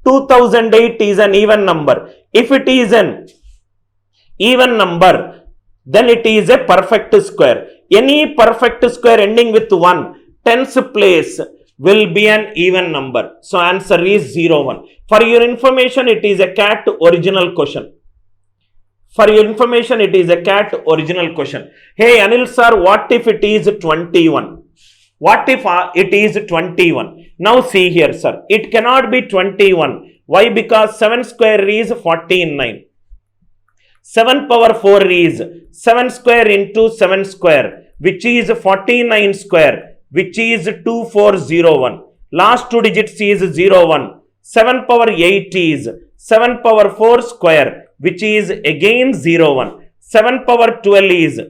2008 is an even number. If it is an even number, then it is a perfect square. Any perfect square ending with 1, tens place will be an even number. So answer is 0, 1. For your information, it is a cat original question. For your information, it is a cat original question. Hey Anil sir, what if it is 21? What if it is 21? Now see here sir, it cannot be 21. Why? Because 7 square is 49. 7 power 4 is 7 square into 7 square, which is 49 square, which is 2401. Last 2 digits is 01. 7 power 8 is 7 power 4 square, which is again 01. 7 power 12 is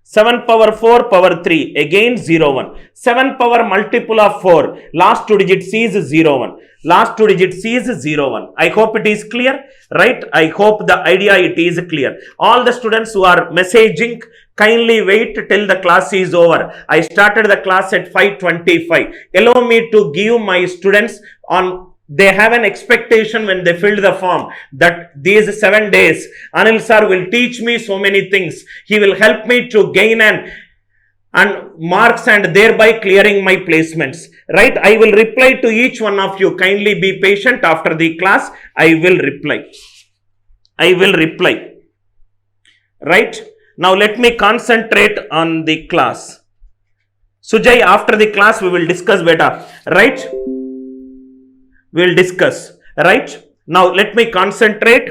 7 power 4 power 3, again 01. 7 power multiple of 4, last 2 digits is 01. Last 2 digits is 01. I hope it is clear, right? I hope the idea it is clear. All the students who are messaging, kindly wait till the class is over. I started the class at 5:25. Allow me to give my students on. They have an expectation when they filled the form that these 7 days, Anil sir will teach me so many things. He will help me to gain and marks and thereby clearing my placements. Right? I will reply to each one of you. Kindly be patient. After the class, I will reply. I will reply. Right? Now let me concentrate on the class. Sujay, after the class we will discuss beta. Right? We will discuss, right? Now let me concentrate.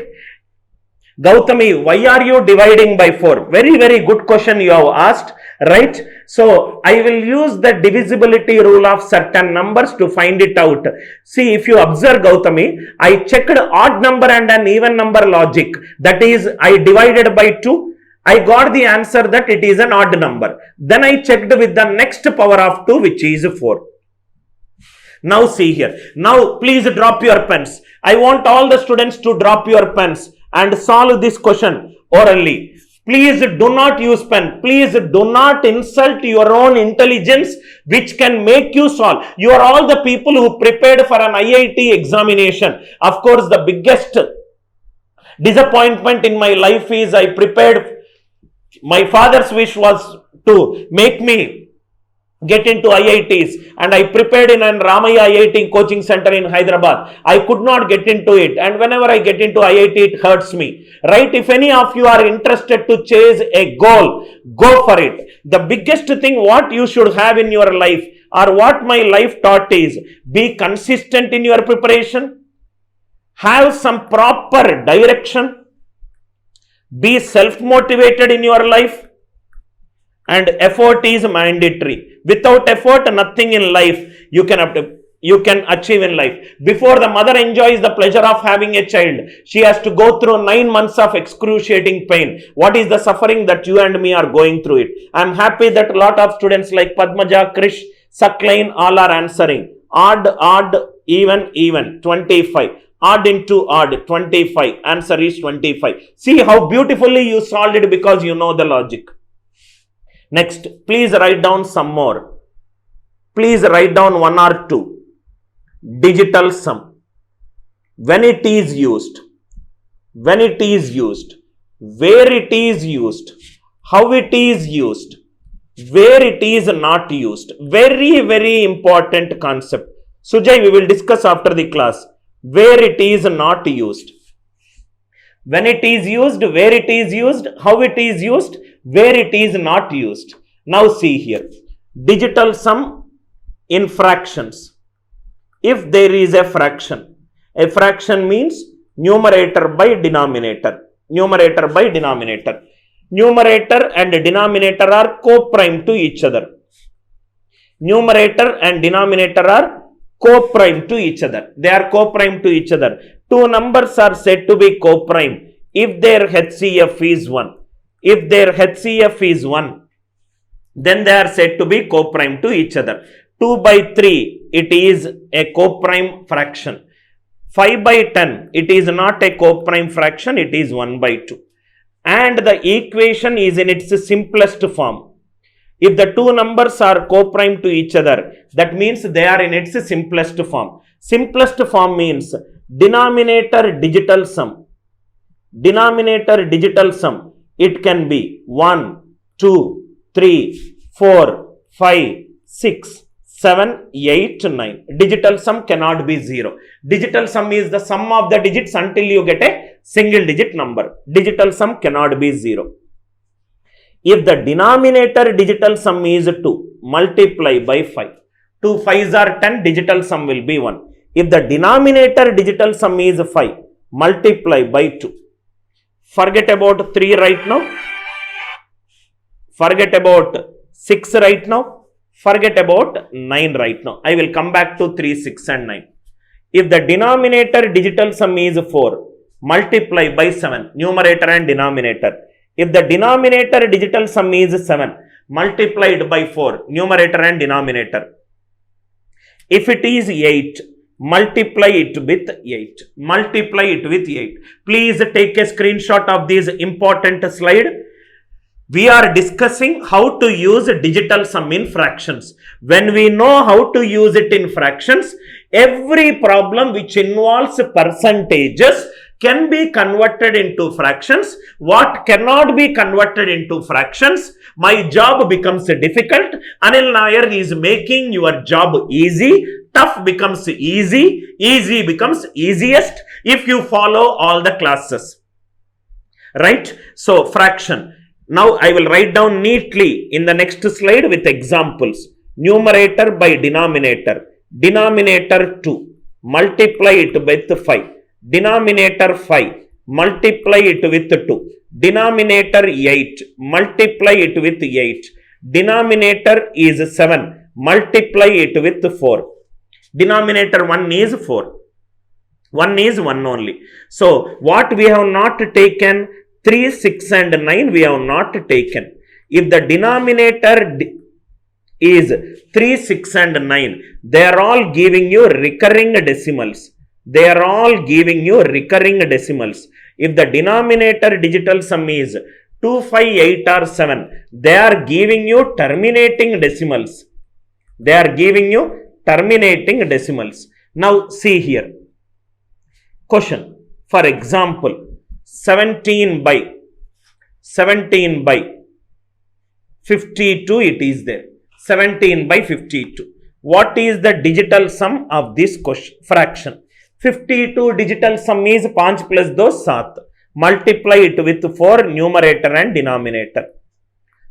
Gautami, why are you dividing by 4? Very, very good question you have asked, right? So I will use the divisibility rule of certain numbers to find it out. See, if you observe Gautami, I checked odd number and an even number logic. That is, I divided by 2. I got the answer that it is an odd number. Then I checked with the next power of 2, which is 4. Now see here. Now please drop your pens. I want all the students to drop your pens and solve this question orally. Please do not use pen. Please do not insult your own intelligence which can make you solve. You are all the people who prepared for an IIT examination. Of course, the biggest disappointment in my life is I prepared. My father's wish was to make me get into IITs, and I prepared in an Ramaya IIT coaching center in Hyderabad. I could not get into it, and whenever I get into IIT, it hurts me. Right? If any of you are interested to chase a goal, go for it. The biggest thing what you should have in your life, or what my life taught, is be consistent in your preparation, have some proper direction, be self-motivated in your life, and effort is mandatory. Without effort, nothing in life you can achieve in life. Before the mother enjoys the pleasure of having a child, she has to go through 9 months of excruciating pain. What is the suffering that you and me are going through it? I am happy that a lot of students like Padmaja, Krish, Sakline, all are answering. Odd, odd, even, 25. Odd into odd, 25. Answer is 25. See how beautifully you solved it because you know the logic. Next, please write down some more. Please write down 1 or 2. Digital sum. When it is used, where it is used, how it is used, where it is not used. Very, very important concept. Sujay, we will discuss after the class. Where it is not used. When it is used, where it is used, how it is used, where it is not used. Now see here. Digital sum in fractions. If there is a fraction means numerator by denominator. Numerator by denominator. Numerator and denominator are co-prime to each other. Numerator and denominator are co-prime to each other. They are co-prime to each other. 2 numbers are said to be co-prime if their HCF is 1. If their HCF is 1, then they are said to be co-prime to each other. 2 by 3, it is a co-prime fraction. 5 by 10, it is not a co-prime fraction, it is 1 by 2. And the equation is in its simplest form. If the two numbers are co-prime to each other, that means they are in its simplest form. Simplest form means denominator digital sum. Denominator digital sum. It can be 1, 2, 3, 4, 5, 6, 7, 8, 9. Digital sum cannot be 0. Digital sum is the sum of the digits until you get a single digit number. Digital sum cannot be 0. If the denominator digital sum is 2, multiply by 5. 2 5s are 10, digital sum will be 1. If the denominator digital sum is 5, multiply by 2. Forget about 3 right now. Forget about 6 right now. Forget about 9 right now. I will come back to 3, 6 and 9. If the denominator digital sum is 4, multiply by 7, numerator and denominator. If the denominator digital sum is 7, multiplied by 4, numerator and denominator. If it is 8, multiply it with 8. Multiply it with 8. Please take a screenshot of this important slide. We are discussing how to use digital sum in fractions. When we know how to use it in fractions, every problem which involves percentages can be converted into fractions. What cannot be converted into fractions, my job becomes difficult. Anil Nair is making your job easy. Tough becomes easy. Easy becomes easiest if you follow all the classes. Right? So, fraction. Now, I will write down neatly in the next slide with examples. Numerator by denominator. Denominator 2. Multiply it with 5. Denominator 5, multiply it with 2. Denominator 8, multiply it with 8. Denominator is 7, multiply it with 4. Denominator 1 is 4. 1 is 1 only. So, what we have not taken, 3, 6 and 9 we have not taken. If the denominator is 3, 6 and 9, they are all giving you recurring decimals. They are all giving you recurring decimals. If the denominator digital sum is 2, 5, 8 or 7, they are giving you terminating decimals. They are giving you terminating decimals. Now see here. Question. For example, 17 by 52 it is there. 17 by 52. What is the digital sum of this fraction? 52 digital sum is 5 plus 2 7. Multiply it with 4, numerator and denominator.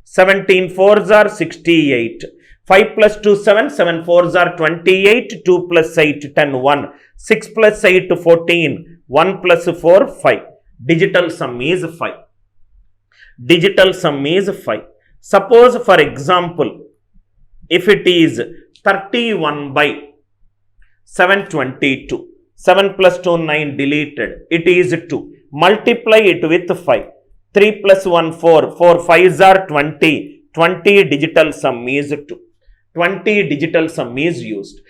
17 4s are 68. 5 plus 2 7. 7 4s are 28. 2 plus 8 10 1. 6 plus 8 14. 1 plus 4 5. Digital sum is 5. Digital sum is 5. Suppose for example, if it is 31 by 722. 7 plus 2, 9 deleted. It is 2. Multiply it with 5. 3 plus 1, 4. 4 5s are 20. 20 digital sum is 2. 20 digital sum is used.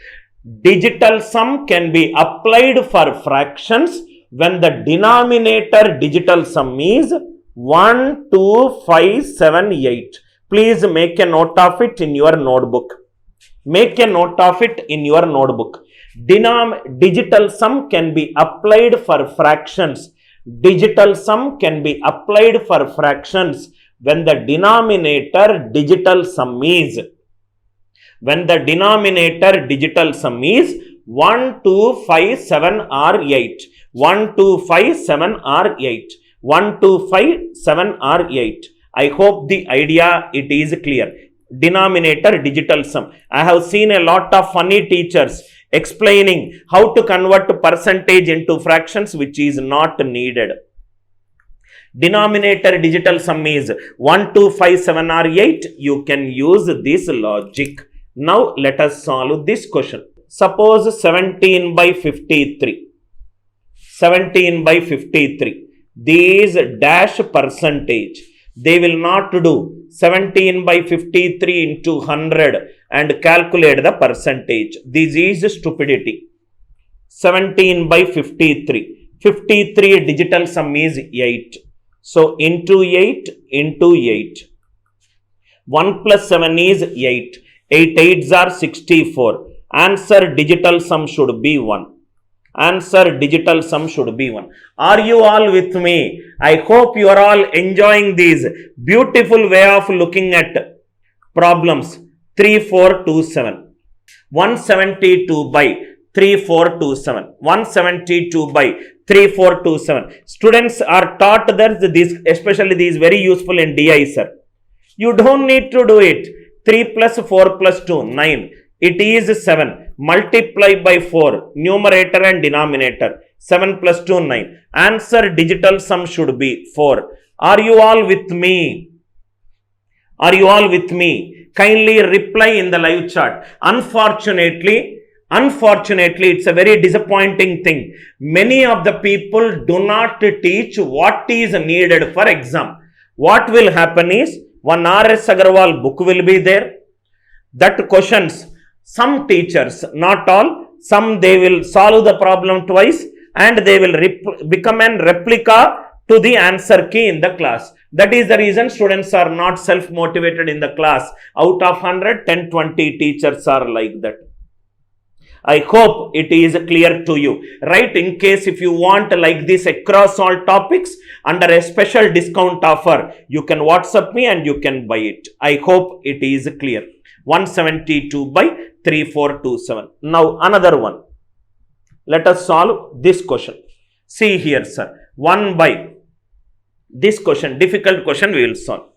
Digital sum can be applied for fractions when the denominator digital sum is 1, 2, 5, 7, 8. Please make a note of it in your notebook. Make a note of it in your notebook. Digital sum can be applied for fractions. Digital sum can be applied for fractions when the denominator digital sum is 1, 2, 5, 7 or 8. 1, 2, 5, 7 or 8. 1, 2, 5, 7 or 8. I hope the idea it is clear. Denominator digital sum. I have seen a lot of funny teachers explaining how to convert percentage into fractions, which is not needed. Denominator digital sum is 1, 2, 5, 7 or 8. You can use this logic. Now let us solve this question. Suppose 17 by 53. 17 by 53. These dash percentage. They will not do 17 by 53 into 100 and calculate the percentage. This is stupidity. 17 by 53. 53 digital sum is 8. So into 8 into 8. 1 plus 7 is 8. 8 8s are 64. Answer digital sum should be 1. Answer digital sum should be 1. Are you all with me? I hope you are all enjoying this beautiful way of looking at problems. 3 4 2 7. 172 by 3 4 2 7. 172 by 3 4 2 7. Students are taught that this, especially these very useful in DI, sir. You don't need to do it. 3 plus 4 plus 2, 9. It is 7. Multiply by 4. Numerator and denominator. 7 plus 2, 9. Answer digital sum should be 4. Are you all with me? Are you all with me? Kindly reply in the live chat. Unfortunately, it's a very disappointing thing. Many of the people do not teach what is needed for exam. What will happen is, one R.S. Agarwal book will be there. That questions, some teachers, not all, some they will solve the problem twice and they will become an replica to the answer key in the class. That is the reason students are not self-motivated in the class. Out of 100, 10, 20 teachers are like that. I hope it is clear to you. Right, in case if you want like this across all topics under a special discount offer, you can WhatsApp me and you can buy it. I hope it is clear. 172 by 3427. Now another one. Let us solve this question. See here, sir. 1 by this question, difficult question we will solve.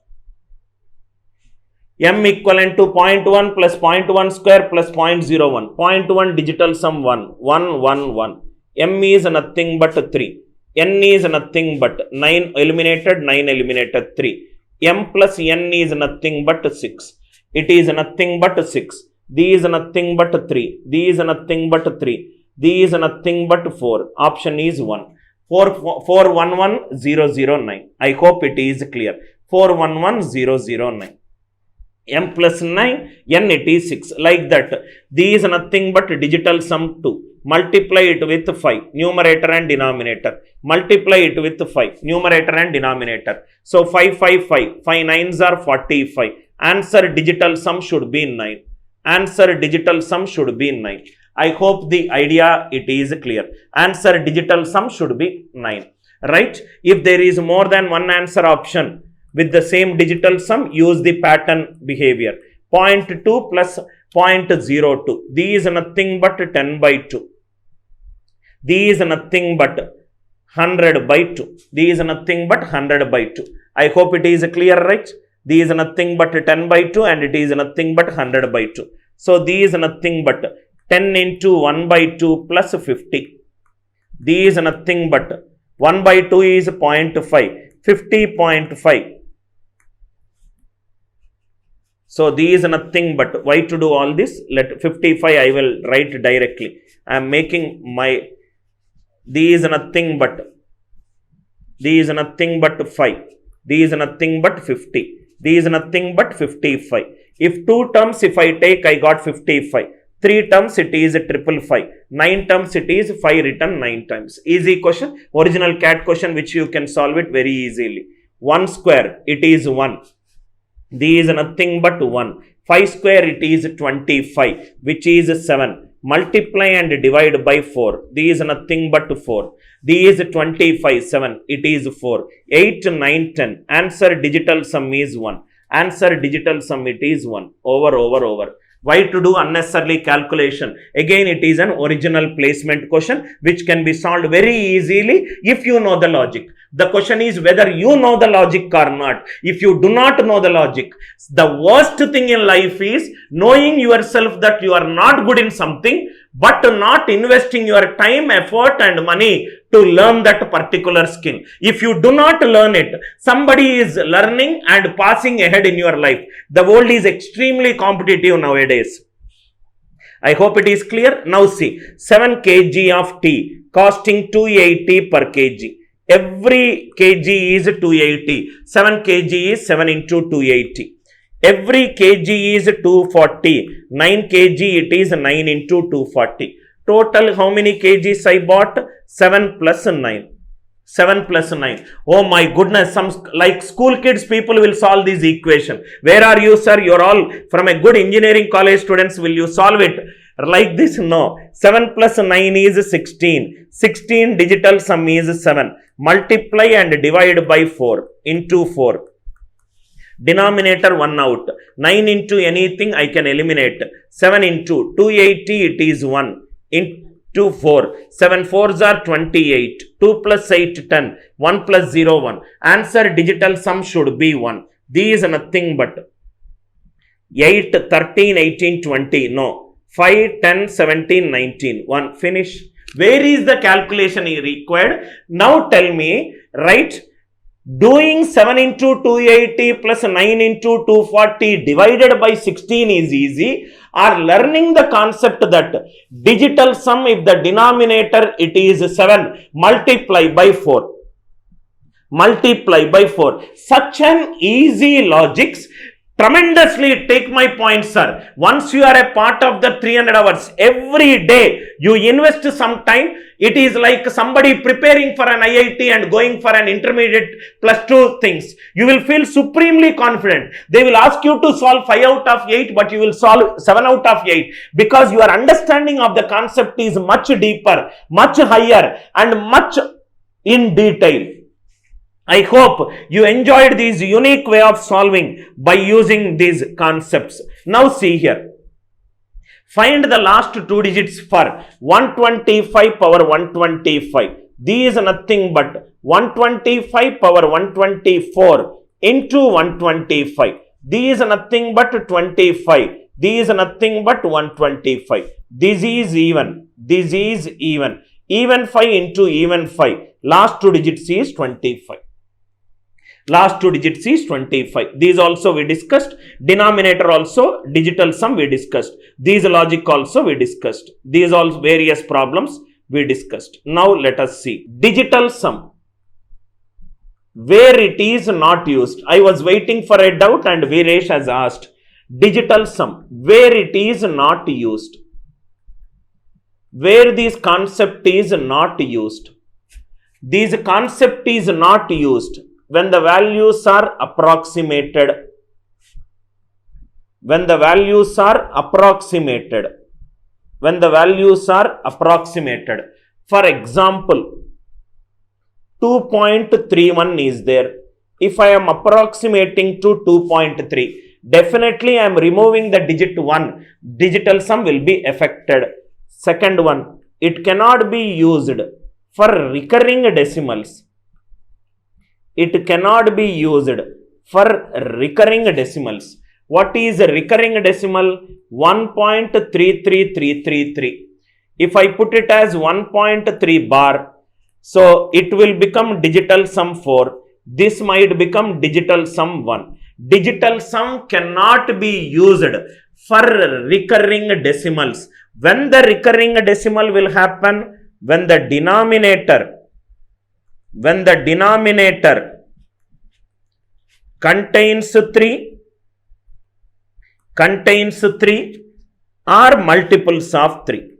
M equivalent to 0.1 plus 0.1 square plus 0.01. 0.1 digital sum 1. 1, 1, 1. M is nothing but 3. N is nothing but 9 eliminated, 9 eliminated 3. M plus N is nothing but 6. It is nothing but 6. D is nothing but 3. D is nothing but 3. D is nothing but 4. Option is 1. 411009. I hope it is clear. 411009. M plus 9, N it is 6. Like that. D is nothing but digital sum 2. Multiply it with 5. Numerator and denominator. Multiply it with 5. Numerator and denominator. So 5, 5, 5. 5 9s are 45. Answer digital sum should be 9. Answer digital sum should be 9. I hope the idea it is clear. Answer digital sum should be 9. Right? If there is more than one answer option with the same digital sum, use the pattern behavior. 0.2 plus 0.02. These is nothing but 10 by 2. These is nothing but 100 by 2. These is nothing but 100 by 2. I hope it is clear, right? These is nothing but 10 by 2 and it is nothing but 100 by 2. So these is nothing but 10 into 1 by 2 plus 50. These is nothing but 1 by 2 is 0.5. 50.5. So these is nothing but, why to do all this? Let 55 I will write directly. I am making my, these is nothing but 5. These is nothing but 50. These is nothing but 55. If 2 terms if I take, I got 55. 3 terms it is 555. 9 terms it is 5 written 9 times. Easy question. Original CAT question which you can solve it very easily. 1 square it is 1. These is nothing but 1. 5 square it is 25 which is 7. Multiply and divide by 4. These is nothing but 4. These is 25, 7. It is 4. 8, 9, 10. Answer digital sum is 1. Answer digital sum it is 1. Over. Why to do unnecessarily calculation? Again, it is an original placement question which can be solved very easily if you know the logic. The question is whether you know the logic or not. If you do not know the logic, the worst thing in life is knowing yourself that you are not good in something, but not investing your time, effort and money to learn that particular skill. If you do not learn it, somebody is learning and passing ahead in your life. The world is extremely competitive nowadays. I hope it is clear. Now see, 7 kg of tea costing 280 per kg. Every kg is 280. 7 kg is 7 into 280. Every kg is 240. 9 kg it is 9 into 240. Total how many kgs I bought? 7 plus 9. 7 plus 9. Oh my goodness, some like school kids people will solve this equation. Where are you, sir? You're all from a good engineering college students. Will you solve it like this? No. 7 plus 9 is 16. 16 digital sum is 7. Multiply and divide by 4 into 4. Denominator 1 out. 9 into anything I can eliminate. 7 into 280 it is 1. Into 4. 7 4s are 28. 2 plus 8 10. 1 plus 0 1. Answer digital sum should be 1. These are nothing but 8, 13, 18, 20. No. 5, 10, 17, 19. 1. Finish. Where is the calculation required? Now tell me, right? Doing 7 into 280 plus 9 into 240 divided by 16 is easy, or learning the concept that digital sum, if the denominator it is 7, multiply by 4. Multiply by 4. Such an easy logics. Tremendously take my point, sir. Once you are a part of the 300 hours, every day you invest some time. It is like somebody preparing for an IIT and going for an intermediate +2 things. You will feel supremely confident. They will ask you to solve 5 out of 8, but you will solve 7 out of 8 because your understanding of the concept is much deeper, much higher, and much in detail. I hope you enjoyed this unique way of solving by using these concepts. Now see here. Find the last 2 digits for 125 power 125. These are nothing but 125 power 124 into 125. These are nothing but 25. These are nothing but 125. This is even. This is even. Even 5 into even 5. Last 2 digits is 25. Last 2 digits is 25. These also we discussed. Denominator also, digital sum we discussed. These logic also we discussed. These all various problems we discussed. Now let us see. Digital sum. Where it is not used. I was waiting for a doubt and Viresh has asked. Digital sum. Where it is not used. Where this concept is not used. This concept is not used. When the values are approximated. When the values are approximated. When the values are approximated. For example, 2.31 is there. If I am approximating to 2.3, definitely I am removing the digit 1. Digital sum will be affected. Second one, it cannot be used for recurring decimals. It cannot be used for recurring decimals. What is a recurring decimal? 1.33333. If I put it as 1.3 bar, so it will become digital sum 4. This might become digital sum 1. Digital sum cannot be used for recurring decimals. When the recurring decimal will happen? When the denominator contains 3 or multiples of 3.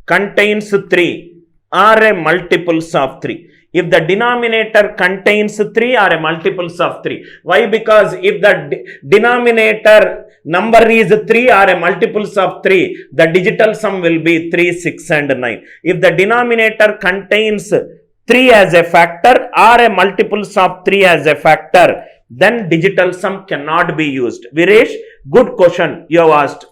Contains 3 or a multiples of 3. If the denominator contains 3 or a multiples of 3. Why? Because if the denominator number is 3 or a multiples of 3, the digital sum will be 3, 6 and 9. If the denominator contains 3 as a factor or a multiples of 3 as a factor, then digital sum cannot be used. Viresh, good question you have asked.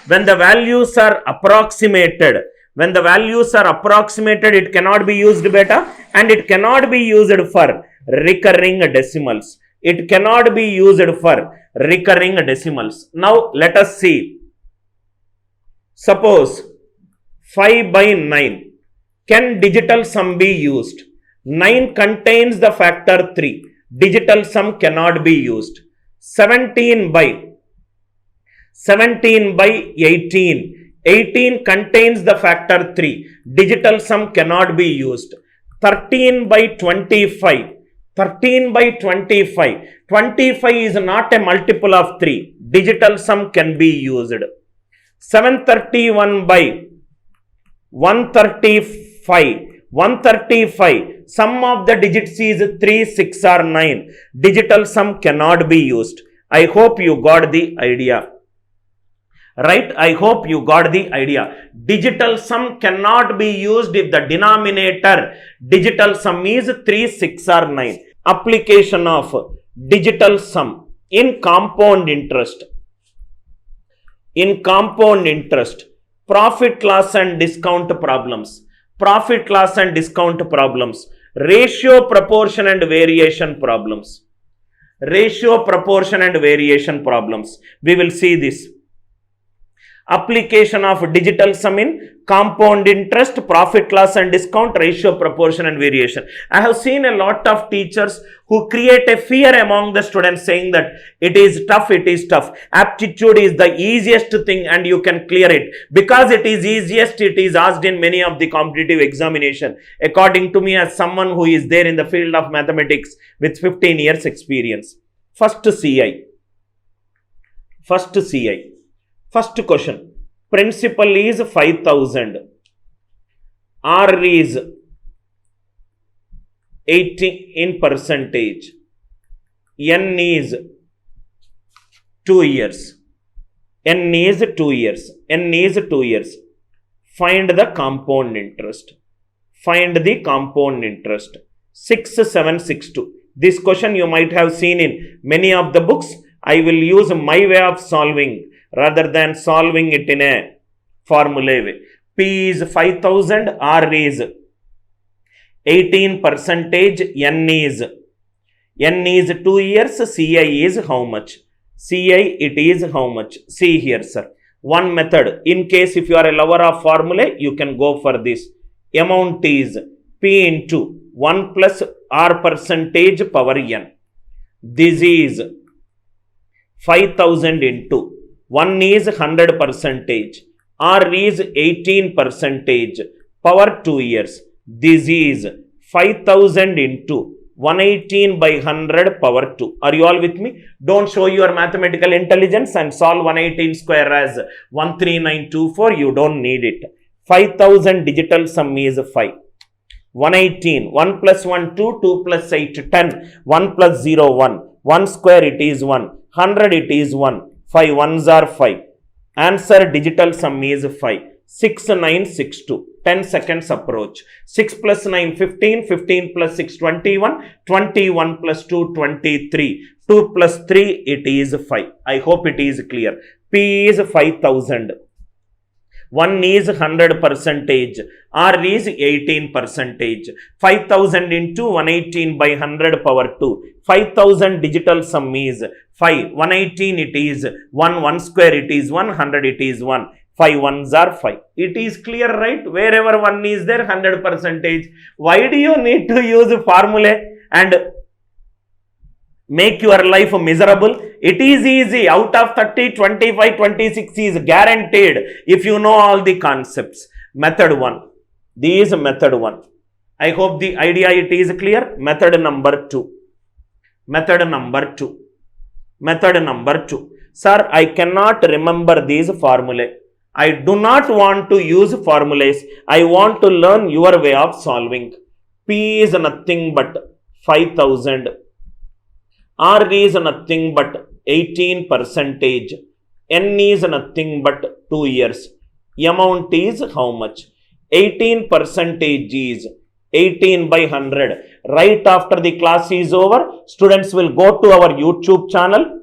When the values are approximated, it cannot be used, beta, and it cannot be used for recurring decimals. It cannot be used for recurring decimals. Now let us see. Suppose 5 by 9. Can digital sum be used? 9 contains the factor 3. Digital sum cannot be used. 17 by 18. 18 contains the factor 3. Digital sum cannot be used. 13 by 25. 13 by 25. 25 is not a multiple of 3. Digital sum can be used. 731 by 135. 135. Sum of the digits is 3, 6 or 9. Digital sum cannot be used. I hope you got the idea. Right? I hope you got the idea. Digital sum cannot be used if the denominator digital sum is 3, 6 or 9. Application of digital sum in compound interest. In compound interest, profit, loss and discount problems. Profit, loss and discount problems. Ratio, proportion and variation problems. Ratio, proportion and variation problems. We will see this. Application of digital sum in compound interest, profit, loss and discount, ratio, proportion and variation. I have seen a lot of teachers who create a fear among the students saying that it is tough, it is tough. Aptitude is the easiest thing and you can clear it. Because it is easiest, it is asked in many of the competitive examination. According to me, as someone who is there in the field of mathematics with 15 years experience. First CI. First CI. First question, principal is 5,000, R is 18 in percentage, N is 2 years, N is 2 years, N is 2 years. Find the compound interest. Find the compound interest. 6762. This question you might have seen in many of the books. I will use my way of solving rather than solving it in a formula way. P is 5,000, R is 18 percentage, N is 2 years, CI is how much? CI it is how much? See here sir. One method, in case if you are a lover of formula, you can go for this. Amount is P into 1 plus R percentage power N. This is 5,000 into 1 is 100 percentage, R is 18 percentage, power 2 years. This is 5,000 into 118 by 100 power 2. Are you all with me? Don't show your mathematical intelligence and solve 118 square as 13924. You don't need it. 5,000 digital sum is 5. 118, 1 plus 1, 2, 2 plus 8, 10, 1 plus 0, 1. 1 square it is 1, 100 it is 1. 5 ones are 5. Answer digital sum is 5. 6962. 10 seconds approach. 6 plus 9, 15. 15 plus 6, 21. 21 plus 2, 23. 2 plus 3, it is 5. I hope it is clear. P is 5,000. 1 is 100 percentage, R is 18 percentage. 5,000 into 118 by 100 power 2. 5,000 digital sum is 5. 118 it is 1, 1 square it is 1, 100 it is 1. 5 ones are 5. It is clear, right? Wherever 1 is there, 100 percentage. Why do you need to use formula and make your life miserable? It is easy. Out of 30, 25, 26 is guaranteed if you know all the concepts. Method 1. This is method 1. I hope the idea it is clear. Method number 2. Method number 2. Method number 2. Sir, I cannot remember these formulae. I do not want to use formulas. I want to learn your way of solving. P is nothing but 5,000. R is nothing but 18 percentage. N is nothing but 2 years. Amount is how much? 18 percentage is 18 by 100. Right after the class is over, students will go to our YouTube channel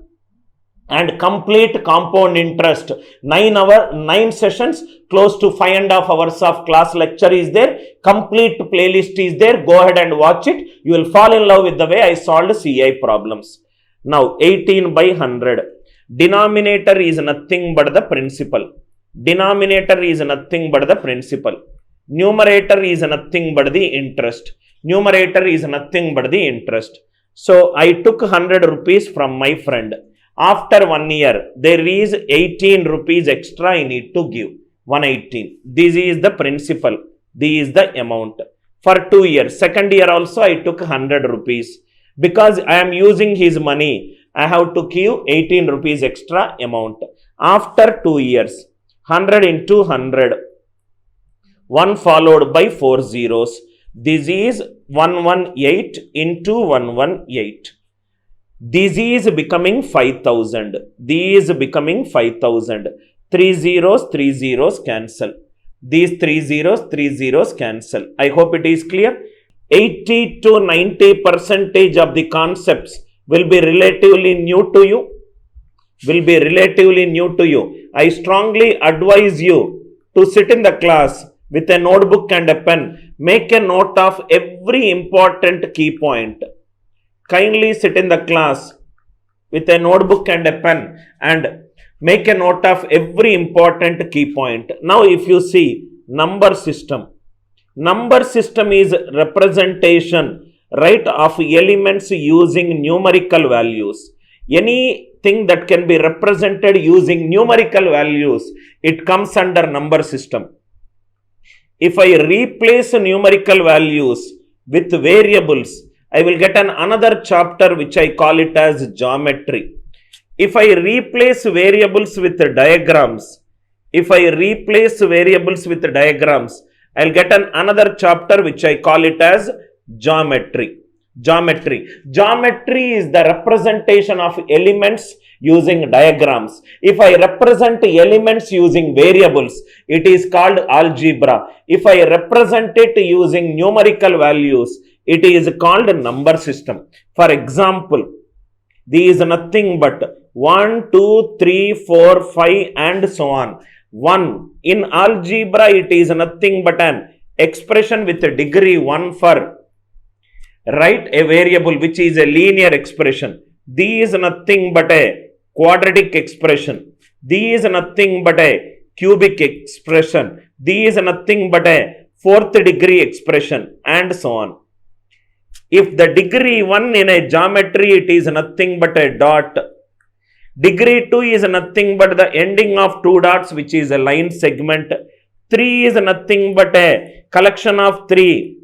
and complete compound interest. 9 sessions, close to 5.5 hours of class lecture is there. Complete playlist is there. Go ahead and watch it. You will fall in love with the way I solved CI problems. Now 18 by 100. Denominator is nothing but the principal. Denominator is nothing but the principal. Numerator is nothing but the interest. Numerator is nothing but the interest. So I took 100 rupees from my friend. After 1 year, there is 18 rupees extra I need to give. 118. This is the principal. This is the amount. For 2 years, second year also I took 100 rupees. Because I am using his money, I have to give 18 rupees extra amount. After 2 years, 100 into 100. 1 followed by 4 zeros. This is 118 into 118. This is becoming 5,000. These becoming 5,000. 3 zeros cancel. These 3 zeros cancel. I hope it is clear. 80 to 90% of the concepts will be relatively new to you. I strongly advise you to sit in the class with a notebook and a pen. Make a note of every important key point. Kindly sit in the class with a notebook and a pen and make a note of every important key point. Now, if you see number system is representation, right, of elements using numerical values. Anything that can be represented using numerical values, it comes under number system. If I replace numerical values with variables, I will get another chapter which I call it as geometry. If I replace variables with diagrams, I'll get another chapter which I call it as geometry. Geometry is the representation of elements using diagrams. If I represent elements using variables, it is called algebra. If I represent it using numerical values, it is called number system. For example, these is nothing but 1, 2, 3, 4, 5 and so on. 1 in algebra, it is nothing but an expression with a degree 1 for, right, a variable which is a linear expression. These is nothing but a quadratic expression. These is nothing but a cubic expression. These is nothing but a fourth degree expression and so on. If the degree 1 in a geometry, it is nothing but a dot. Degree 2 is nothing but the ending of 2 dots, which is a line segment. 3 is nothing but a collection of 3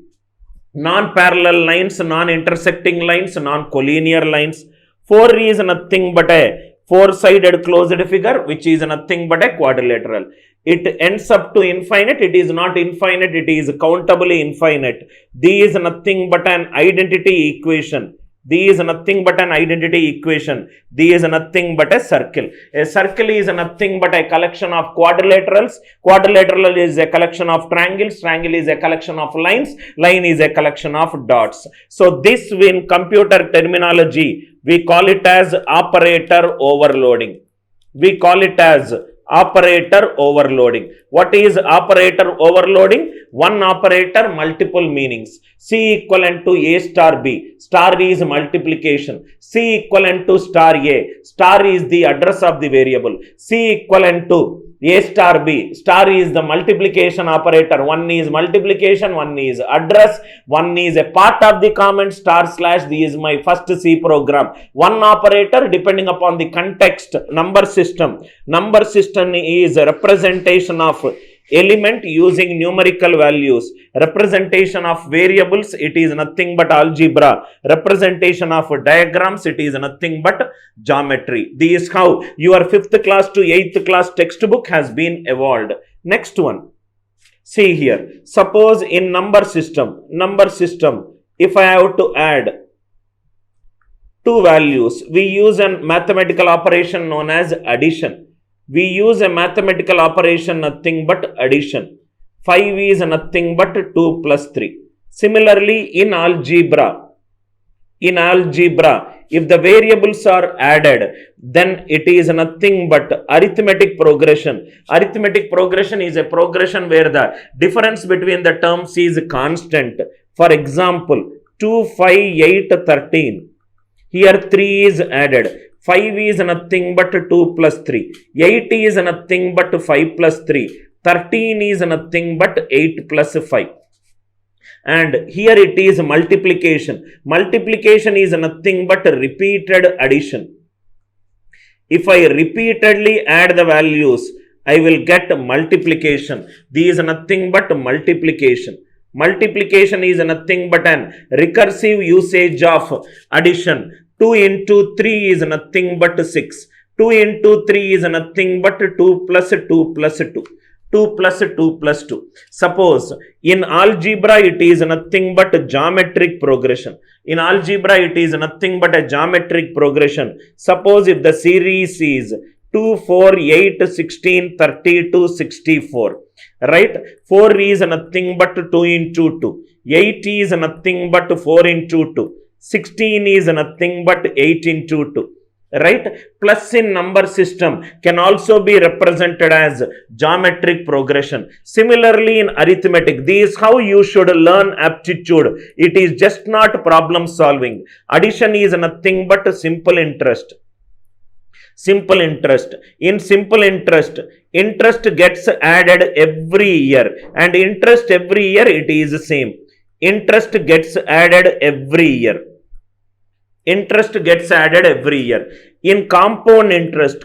non-parallel lines, non-intersecting lines, non-collinear lines. 4 is nothing but a four-sided closed figure, which is nothing but a quadrilateral. It ends up to infinite. It is not infinite. It is countably infinite. This is nothing but an identity equation. This is nothing but an identity equation. This is nothing but a circle. A circle is nothing but a collection of quadrilaterals. Quadrilateral is a collection of triangles. Triangle is a collection of lines. Line is a collection of dots. So this, in computer terminology, we call it as operator overloading. Operator overloading. What is operator overloading? One operator, multiple meanings. C equivalent to A star B. Star is multiplication. C equivalent to star A. Star is the address of the variable. C equivalent to A star B. Star is the multiplication operator. One is multiplication, one is address, one is a part of the comment star slash. This is my first C program. One operator depending upon the context. Number system. Number system is a representation of element using numerical values. Representation of variables, it is nothing but algebra. Representation of diagrams, it is nothing but geometry. This is how your 5th class to 8th class textbook has been evolved. Next one. See here. Suppose in number system, if I have to add two values, we use a mathematical operation known as addition. We use a mathematical operation nothing but addition. 5 is nothing but 2 plus 3. Similarly, in algebra, if the variables are added, then it is nothing but arithmetic progression. Arithmetic progression is a progression where the difference between the terms is constant. For example, 2, 5, 8, 13. Here 3 is added. 5 is nothing but 2 plus 3. 8 is nothing but 5 plus 3. 13 is nothing but 8 plus 5. And here it is multiplication. Multiplication is nothing but repeated addition. If I repeatedly add the values, I will get multiplication. This is nothing but multiplication. Multiplication is nothing but an recursive usage of addition. 2 into 3 is nothing but 6. 2 into 3 is nothing but 2 plus 2 plus 2. 2 plus 2 plus 2. Suppose in algebra it is nothing but geometric progression. In algebra it is nothing but a geometric progression. Suppose if the series is 2, 4, 8, 16, 32, 64. Right? 4 is nothing but 2 into 2. 8 is nothing but 4 into 2. 16 is nothing but 8 into 2. Right? Plus in number system can also be represented as geometric progression. Similarly in arithmetic, this is how you should learn aptitude. It is just not problem solving. Addition is nothing but simple interest. Simple interest. In simple interest, interest gets added every year, and interest every year it is the same. Interest gets added every year. Interest gets added every year. In compound interest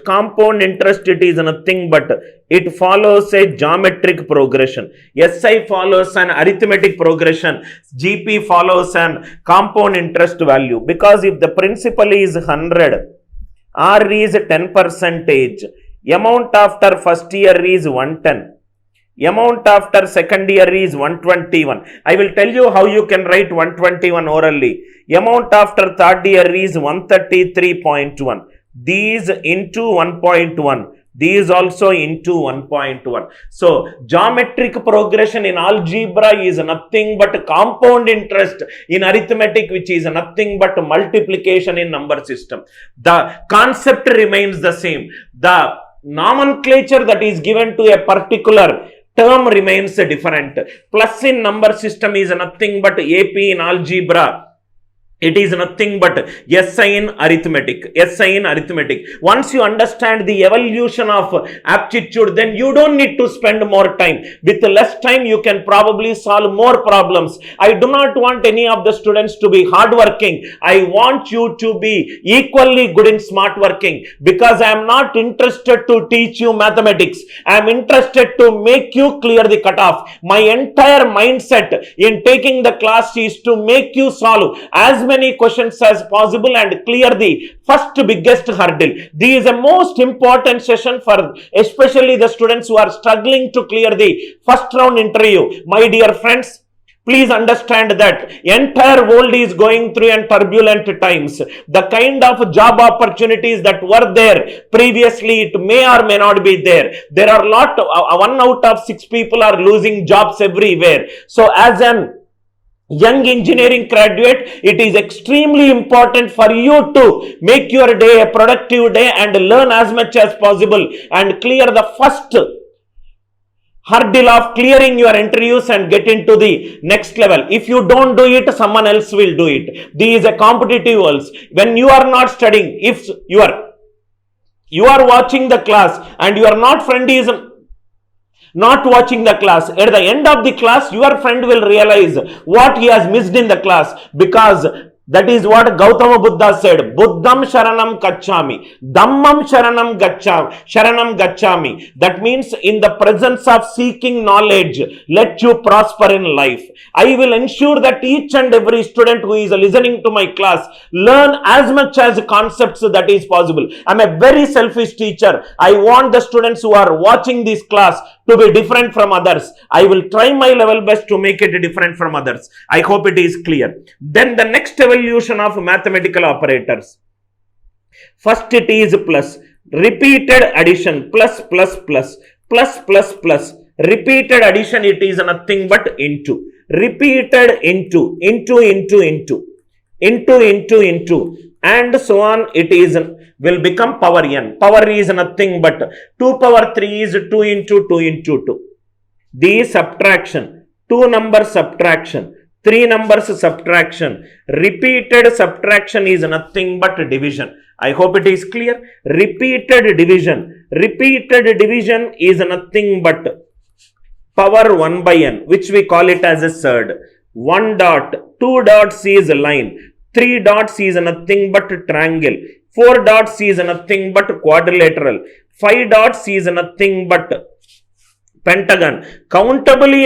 it is nothing but it follows a geometric progression. SI follows an arithmetic progression. GP follows an compound interest value. Because if the principal is 100, R is 10%, amount after first year is 110. Amount after second year is 121. I will tell you how you can write 121 orally. Amount after third year is 133.1. These into 1.1. These also into 1.1. So, geometric progression in algebra is nothing but compound interest in arithmetic, which is nothing but multiplication in number system. The concept remains the same. The nomenclature that is given to a particular term remains different. Plus in number system is nothing but AP in algebra. It is nothing but SI in arithmetic. SI in arithmetic. Once you understand the evolution of aptitude, then you don't need to spend more time. With less time, you can probably solve more problems. I do not want any of the students to be hardworking. I want you to be equally good in smart working, because I am not interested to teach you mathematics. I am interested to make you clear the cutoff. My entire mindset in taking the class is to make you solve as many questions as possible and clear the first biggest hurdle. This is a most important session for especially the students who are struggling to clear the first round interview. My dear friends, please understand that entire world is going through in turbulent times. The kind of job opportunities that were there previously, it may or may not be there. There are 1 out of 6 people are losing jobs everywhere. So as an young engineering graduate, it is extremely important for you to make your day a productive day and learn as much as possible and clear the first hurdle of clearing your interviews and get into the next level. If you don't do it, someone else will do it. This is a competitive world. When you are not studying, if you are watching the class and your friend is not watching the class, at the end of the class your friend will realize what he has missed in the class, because that is what Gautama Buddha said. Buddham sharanam gacchami, dhammam sharanam gacchami. That means in the presence of seeking knowledge, let you prosper in life. I will ensure that each and every student who is listening to my class learn as much as concepts that is possible. I am a very selfish teacher. I want the students who are watching this class to be different from others. I will try my level best to make it different from others. I hope it is clear. Then the next evolution of mathematical operators. First it is plus. Repeated addition, plus. Repeated addition, it is nothing but into. Repeated into. And so on, it is will become power n. Power is nothing but 2 power 3 is 2 into 2 into 2. The subtraction, 2 numbers subtraction, 3 numbers subtraction. Repeated subtraction is nothing but division. I hope it is clear. Repeated division is nothing but power 1 by n, which we call it as a surd. 1 dot, 2 dots is a line, 3 dots is nothing but triangle, 4 dots is nothing but quadrilateral, 5 dots is nothing but pentagon. Countably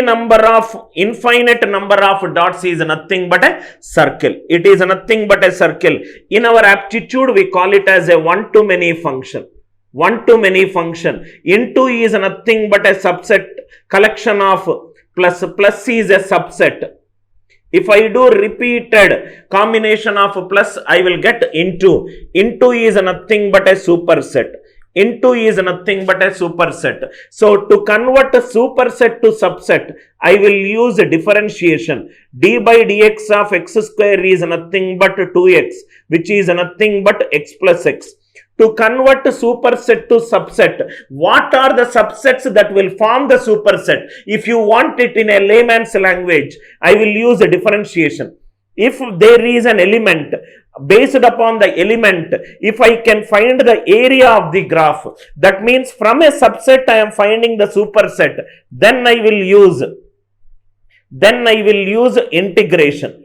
infinite number of dots is nothing but a circle. It is nothing but a circle. In our aptitude, we call it as a one-to-many function. one-to-many function. Into is nothing but a subset collection of plus is a subset. If I do repeated combination of plus, I will get into. Into is nothing but a superset. Into is nothing but a superset. So to convert a superset to subset, I will use a differentiation. D by dx of x square is nothing but 2x, which is nothing but x plus x. To convert superset to subset, what are the subsets that will form the superset? If you want it in a layman's language, I will use a differentiation. If there is an element, based upon the element, if I can find the area of the graph, that means from a subset I am finding the superset, then I will use integration.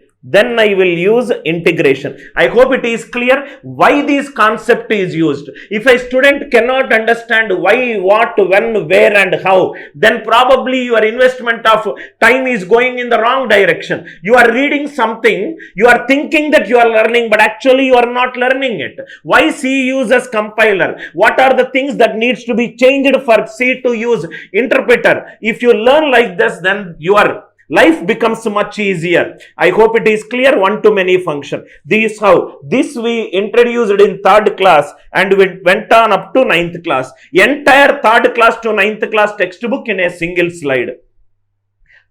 I hope it is clear why this concept is used. If a student cannot understand why, what, when, where and how, then probably your investment of time is going in the wrong direction. You are reading something, you are thinking that you are learning, but actually you are not learning it. Why C uses compiler? What are the things that needs to be changed for C to use interpreter? If you learn like this, then your life becomes much easier. I hope it is clear. One-to-many function. This we introduced in 3rd class and we went on up to 9th class. Entire 3rd class to 9th class textbook in a single slide.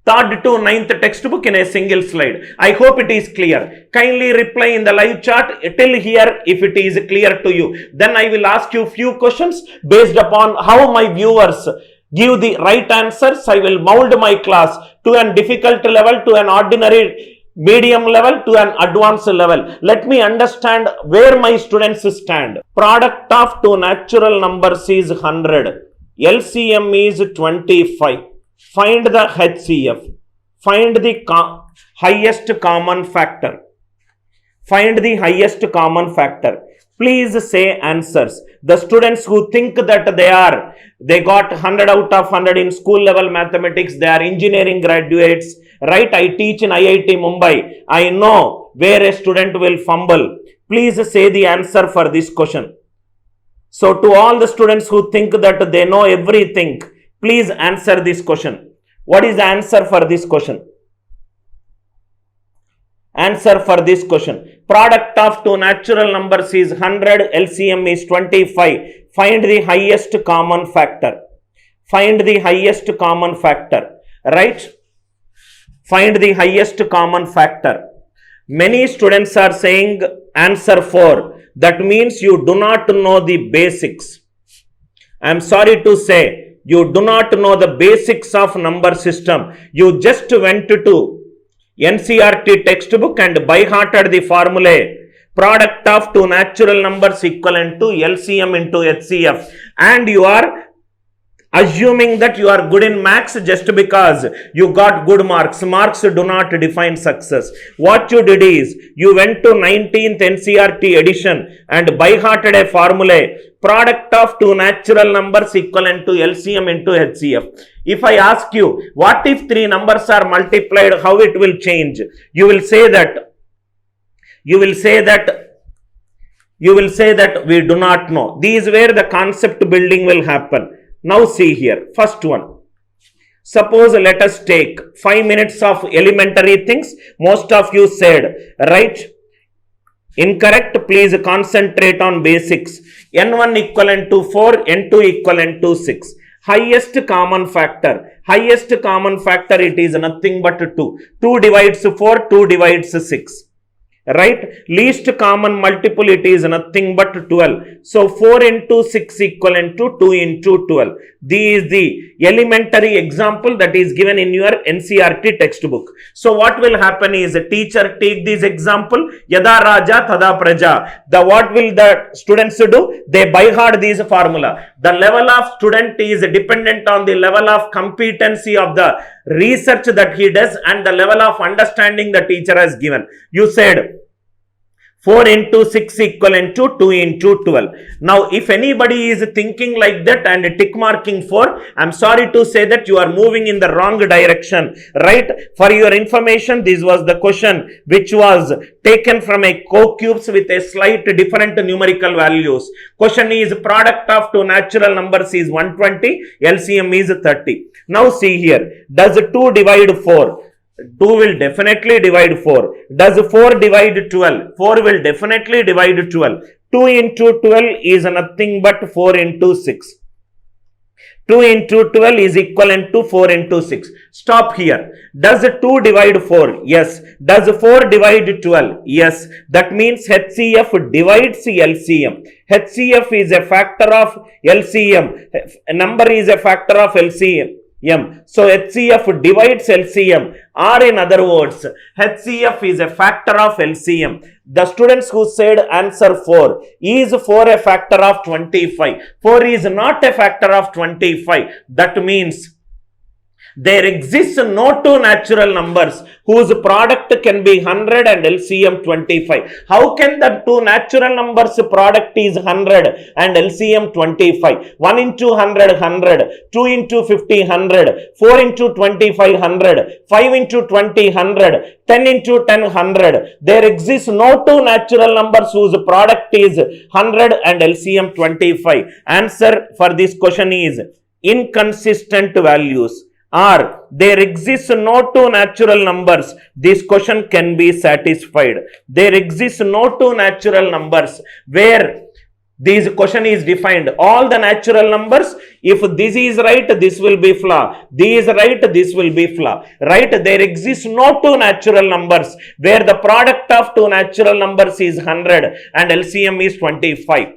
3rd to 9th textbook in a single slide. I hope it is clear. Kindly reply in the live chat till here if it is clear to you. Then I will ask you few questions based upon how my viewers give the right answers. I will mold my class to a difficult level, to an ordinary medium level, to an advanced level. Let me understand where my students stand. Product of two natural numbers is 100. LCM is 25. Find the HCF. Find the highest common factor. Find the highest common factor. Please say answers. The students who think that they got 100 out of 100 in school level mathematics, they are engineering graduates, right? I teach in IIT Mumbai. I know where a student will fumble. Please say the answer for this question. So to all the students who think that they know everything, please answer this question. What is the answer for this question? Answer for this question. Product of two natural numbers is 100, LCM is 25. Find the highest common factor. Find the highest common factor. Right? Find the highest common factor. Many students are saying answer 4. That means you do not know the basics. I am sorry to say, you do not know the basics of number system. You just went to NCERT textbook and by-hearted the formula. Product of two natural numbers equivalent to LCM into HCF. And you are assuming that you are good in maths just because you got good marks. Marks do not define success. What you did is, you went to 19th NCERT edition and by-hearted a formula. Product of two natural numbers equivalent to LCM into HCF. If I ask you, what if 3 numbers are multiplied, how it will change? You will say that we do not know. These where the concept building will happen. Now see here, first one. Suppose let us take 5 minutes of elementary things. Most of you said, right? Incorrect, please concentrate on basics. N1 equivalent to 4, N2 equivalent to 6. Highest common factor. Highest common factor, it is nothing but 2. 2 divides 4, 2 divides 6. Right? Least common multiple, it is nothing but 12. So 4 into 6 equivalent to 2 into 12. This is the elementary example that is given in your NCERT textbook. So what will happen is, a teacher take this example, Yada Raja Tada Praja. What will the students do? They by heart this formula. The level of student is dependent on the level of competency of the research that he does and the level of understanding the teacher has given. You said 4 into 6 equivalent to 2 into 12. Now, if anybody is thinking like that and tick marking 4, I'm sorry to say that you are moving in the wrong direction, right? For your information, this was the question which was taken from a co-cubes with a slight different numerical values. Question is product of two natural numbers is 120, LCM is 30. Now see here, does 2 divide 4? 2 will definitely divide 4. Does 4 divide 12? 4 will definitely divide 12. 2 into 12 is nothing but 4 into 6. 2 into 12 is equivalent to 4 into 6. Stop here. Does 2 divide 4? Yes. Does 4 divide 12? Yes. That means HCF divides LCM. HCF is a factor of LCM. A number is a factor of LCM. So HCF divides LCM, or in other words, HCF is a factor of LCM. The students who said answer 4, is 4 a factor of 25? 4 is not a factor of 25. That means there exists no two natural numbers whose product can be 100 and LCM 25. How can the two natural numbers product is 100 and LCM 25? 1 into 100, 100. 2 into 50, 100. 4 into 25, 100. 5 into 20, 100. 10 into 10, 100. There exists no two natural numbers whose product is 100 and LCM 25. Answer for this question is inconsistent values. Or there exists no two natural numbers. This question can be satisfied. There exists no two natural numbers where this question is defined. All the natural numbers, if this is right, this will be flaw. This is right, this will be flaw. Right? There exists no two natural numbers where the product of two natural numbers is 100 and LCM is 25.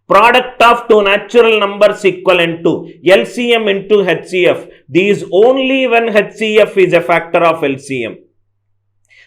Product of two natural numbers equivalent to LCM into HCF. These only when HCF is a factor of LCM.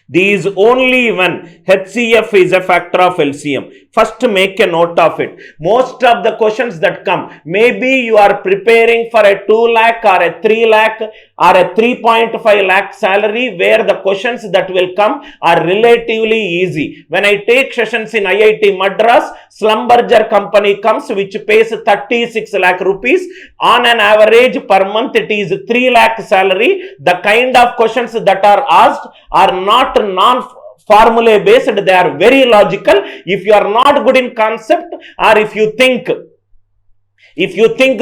These only when HCF is a factor of LCM. First make a note of it. Most of the questions that come, maybe you are preparing for a 2 lakh or a 3 lakh or a 3.5 lakh salary where the questions that will come are relatively easy. When I take sessions in IIT Madras, Slumberger company comes which pays 36 lakh rupees. On an average per month it is 3 lakh salary. The kind of questions that are asked are not non-formula based, they are very logical. If you are not good in concept, or if you think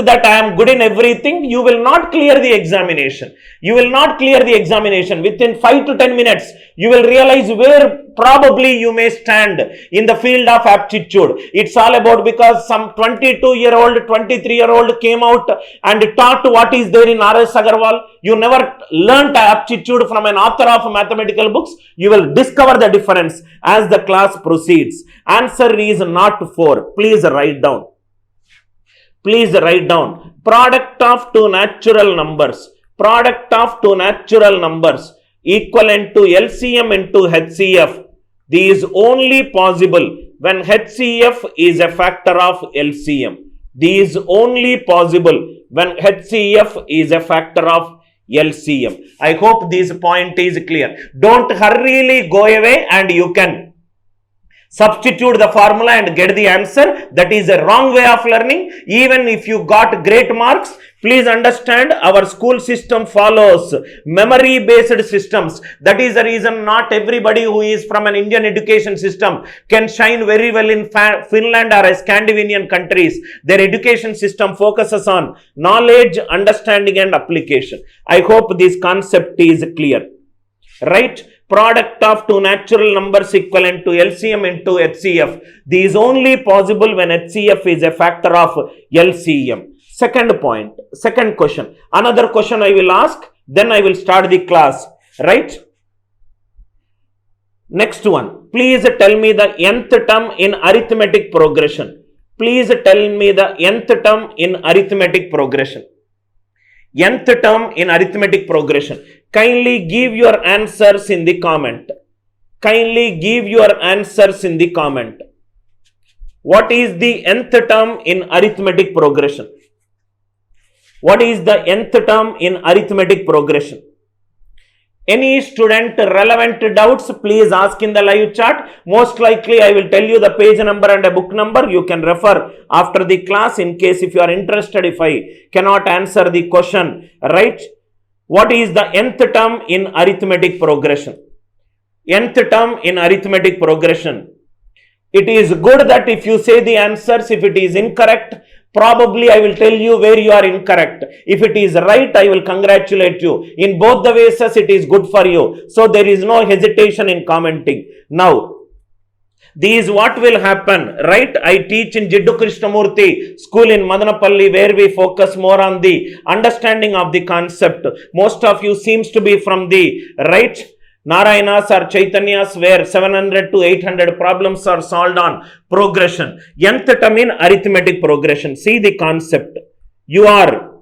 that I am good in everything, you will not clear the examination. You will not clear the examination. Within 5 to 10 minutes, you will realize where probably you may stand in the field of aptitude. It's all about because some 22-year-old, 23-year-old came out and taught what is there in R.S. Agarwal. You never learnt aptitude from an author of mathematical books. You will discover the difference as the class proceeds. Answer is not 4. Please write down. Please write down. Product of two natural numbers. Product of two natural numbers equivalent to LCM into HCF. This is only possible when HCF is a factor of LCM. This is only possible when HCF is a factor of LCM. I hope this point is clear. Don't hurriedly go away and you can substitute the formula and get the answer. That is a wrong way of learning. Even if you got great marks, please understand our school system follows memory based systems. That is the reason not everybody who is from an Indian education system can shine very well in Finland or Scandinavian countries. Their education system focuses on knowledge, understanding and application. I hope this concept is clear. Right? Product of two natural numbers equivalent to LCM into HCF. This is only possible when HCF is a factor of LCM. Second point, second question. Another question I will ask, then I will start the class. Right? Next one. Please tell me the nth term in arithmetic progression. Please tell me the nth term in arithmetic progression. Nth term in arithmetic progression. Kindly give your answers in the comment. Kindly give your answers in the comment. What is the nth term in arithmetic progression? What is the nth term in arithmetic progression? Any student relevant doubts, please ask in the live chat. Most likely I will tell you the page number and a book number. You can refer after the class in case if you are interested, if I cannot answer the question, right? What is the nth term in arithmetic progression? Nth term in arithmetic progression. It is good that if you say the answers, if it is incorrect, probably I will tell you where you are incorrect. If it is right, I will congratulate you. In both the ways, it is good for you. So there is no hesitation in commenting. Now, this is what will happen, right? I teach in Jiddu Krishnamurthy school in Madanapalli, where we focus more on the understanding of the concept. Most of you seems to be from the right Narayanas or Chaitanyas, where 700 to 800 problems are solved on progression. Nth term in arithmetic progression. See the concept. You are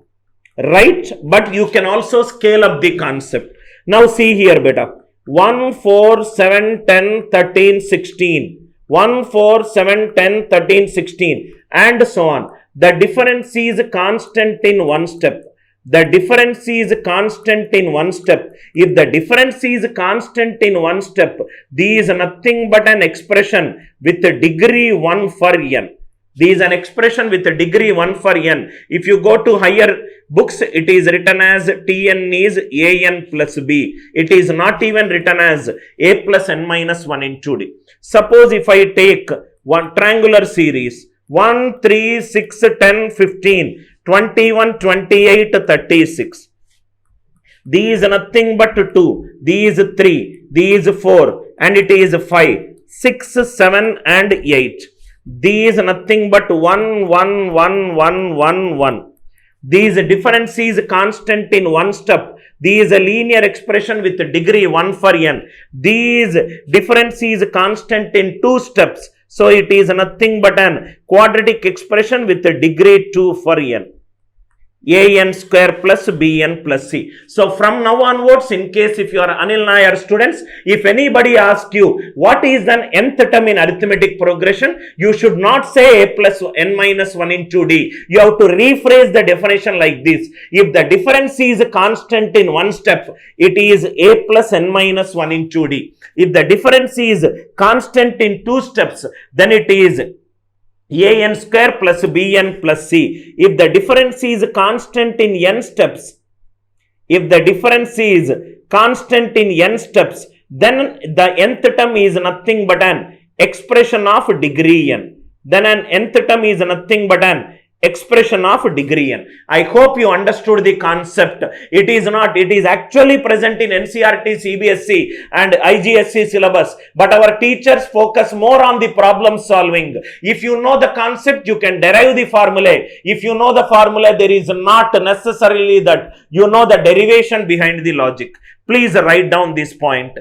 right, but you can also scale up the concept. Now see here, beta. 1, 4, 7, 10, 13, 16. 1, 4, 7, 10, 13, 16. And so on. The difference is constant in one step. The difference is constant in one step. If the difference is constant in one step, this is nothing but an expression with a degree 1 for n. This is an expression with a degree 1 for n. If you go to higher books, it is written as Tn is an plus b. It is not even written as a plus n minus 1 into d. Suppose if I take one triangular series, 1, 3, 6, 10, 15, 21, 28, 36. These nothing but 2, these 3, these 4, and it is 5, 6, 7, and 8. These nothing but 1, 1, 1, 1, 1, 1. These difference is constant in one step. These is a linear expression with degree 1 for n. These difference is constant in 2 steps. So it is nothing but an quadratic expression with a degree 2 for n. an square plus bn plus c. So from now onwards, in case if you are Anil Nair students, if anybody asks you what is an nth term in arithmetic progression, you should not say a plus n minus 1 into d. You have to rephrase the definition like this. If the difference is constant in one step, it is a plus n minus 1 into d. If the difference is constant in 2 steps, then it is an square plus bn plus c. If the difference is constant in n steps, if the difference is constant in n steps, then the nth term is nothing but an expression of degree n. Then an nth term is nothing but an expression of degree n. I hope you understood the concept. It is not, it is actually present in NCERT, CBSE and IGSE syllabus, but our teachers focus more on the problem solving. If you know the concept, you can derive the formula. If you know the formula, there is not necessarily that you know the derivation behind the logic. Please write down this point.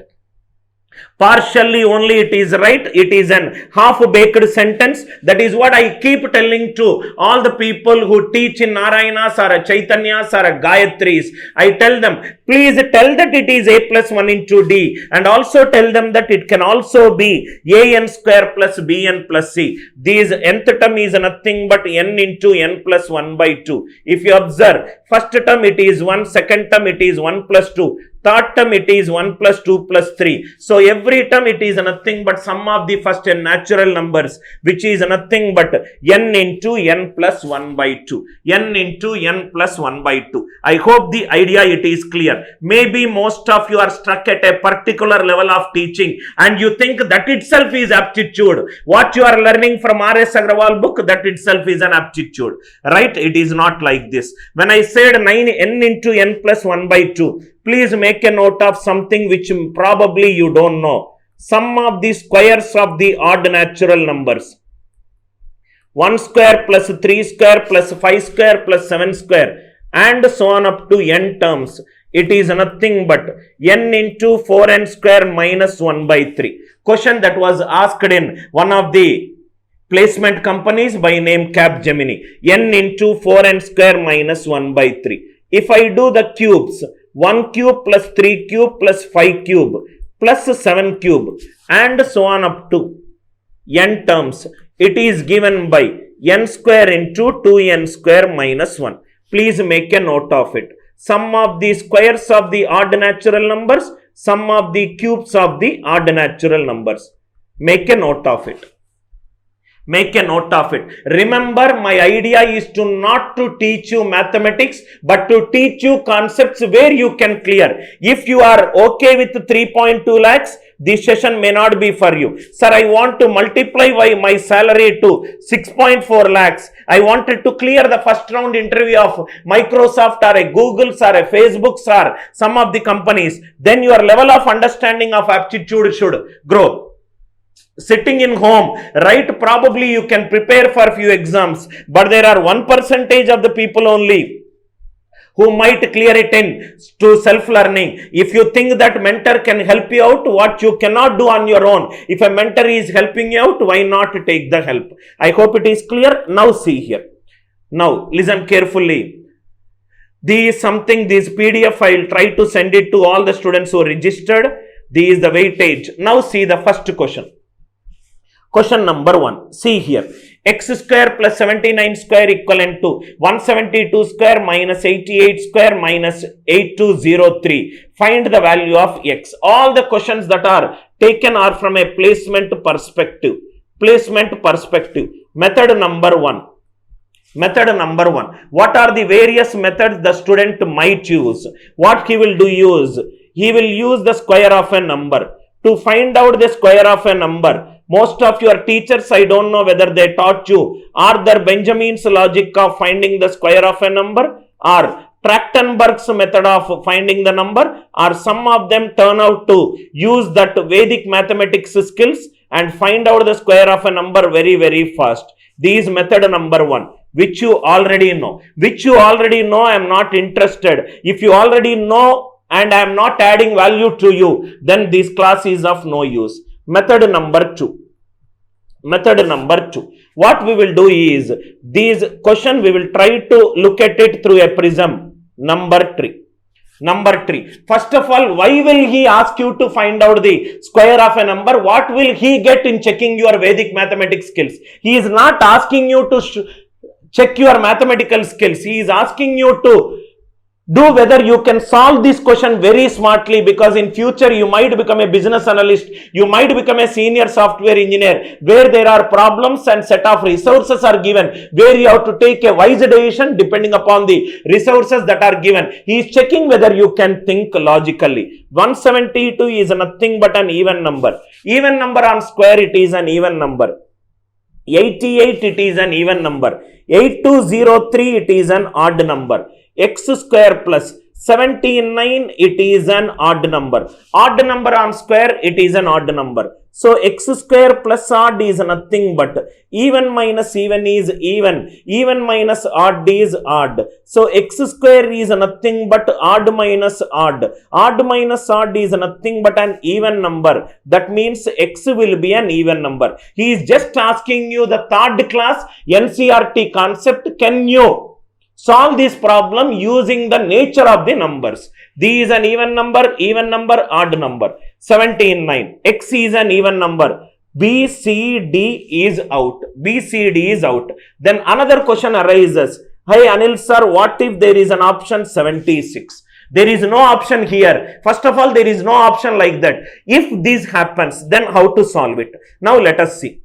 Partially only it is right. It is an half-baked sentence. That is what I keep telling to all the people who teach in Narayanas or Chaitanyas or Gayatris. I tell them, please tell that it is a plus 1 into d, and also tell them that it can also be an square plus bn plus c. This nth term is nothing but n into n plus 1 by 2. If you observe, first term it is 1, second term it is 1 plus 2. Third term it is 1 plus 2 plus 3. So every term it is nothing but sum of the first n natural numbers, which is nothing but n into n plus 1 by 2. N into n plus 1 by 2. I hope the idea it is clear. Maybe most of you are stuck at a particular level of teaching and you think that itself is aptitude. What you are learning from R.S. Agrawal book, that itself is an aptitude. Right? It is not like this. When I said n into n plus 1 by 2, please make a note of something which probably you don't know. Sum of the squares of the odd natural numbers. 1 square plus 3 square plus 5 square plus 7 square and so on up to n terms. It is nothing but n into 4n square minus 1 by 3. Question that was asked in one of the placement companies by name Capgemini. N into 4n square minus 1 by 3. If I do the cubes, 1 cube plus 3 cube plus 5 cube plus 7 cube and so on up to n terms, it is given by n square into 2n square minus 1. Please make a note of it. sum of the squares of the odd natural numbers, sum of the cubes of the odd natural numbers. Make a note of it. Make a note of it. Remember, my idea is to not to teach you mathematics, but to teach you concepts where you can clear. If you are okay with 3.2 lakhs, this session may not be for you. Sir, I want to multiply my salary to 6.4 lakhs. I wanted to clear the first round interview of Microsoft or a Google's or a Facebook's or some of the companies. Then your level of understanding of aptitude should grow. Sitting in home, right, probably you can prepare for a few exams, but there are 1% of the people only who might clear it in to self-learning. If you think that mentor can help you out, what you cannot do on your own, if a mentor is helping you out, why not take the help? I hope it is clear. Now see here. Now listen carefully. This PDF, I will try to send it to all the students who are registered. This is the weightage. Now see the first question. Question number 1. See here. X square plus 79 square equivalent to 172 square minus 88 square minus 8203. Find the value of x. All the questions that are taken are from a placement perspective. Placement perspective. Method number 1. Method number 1. What are the various methods the student might use? What he will do use? He will use the square of a number. To find out the square of a number, most of your teachers, I don't know whether they taught you, are there Benjamin's logic of finding the square of a number, or Trachtenberg's method of finding the number, or some of them turn out to use that Vedic mathematics skills and find out the square of a number very, very fast. This is method number 1, which you already know. Which you already know, I am not interested. If you already know and I am not adding value to you, then this class is of no use. Method number 2. Method number 2. What we will do is, this question we will try to look at it through a prism. Number 3. Number 3. First of all, why will he ask you to find out the square of a number? What will he get in checking your Vedic mathematics skills? He is not asking you to check your mathematical skills. He is asking you to do whether you can solve this question very smartly, because in future you might become a business analyst, you might become a senior software engineer, where there are problems and set of resources are given, where you have to take a wise decision depending upon the resources that are given. He is checking whether you can think logically. 172 is nothing but an even number. Even number on square, it is an even number. 88, it is an even number. 8203, it is an odd number. X square plus 79, it is an odd number. Odd number on square, it is an odd number. So x square plus odd is nothing but even minus even is even. Even minus odd is odd. So x square is nothing but odd minus odd. Odd minus odd is nothing but an even number. That means x will be an even number. He is just asking you the third class NCERT concept. Can you solve this problem using the nature of the numbers? This is an even number, odd number. 79. X is an even number. B, C, D is out. B, C, D is out. Then another question arises. Hey Anil sir, what if there is an option 76? There is no option here. First of all, there is no option like that. If this happens, then how to solve it? Now let us see.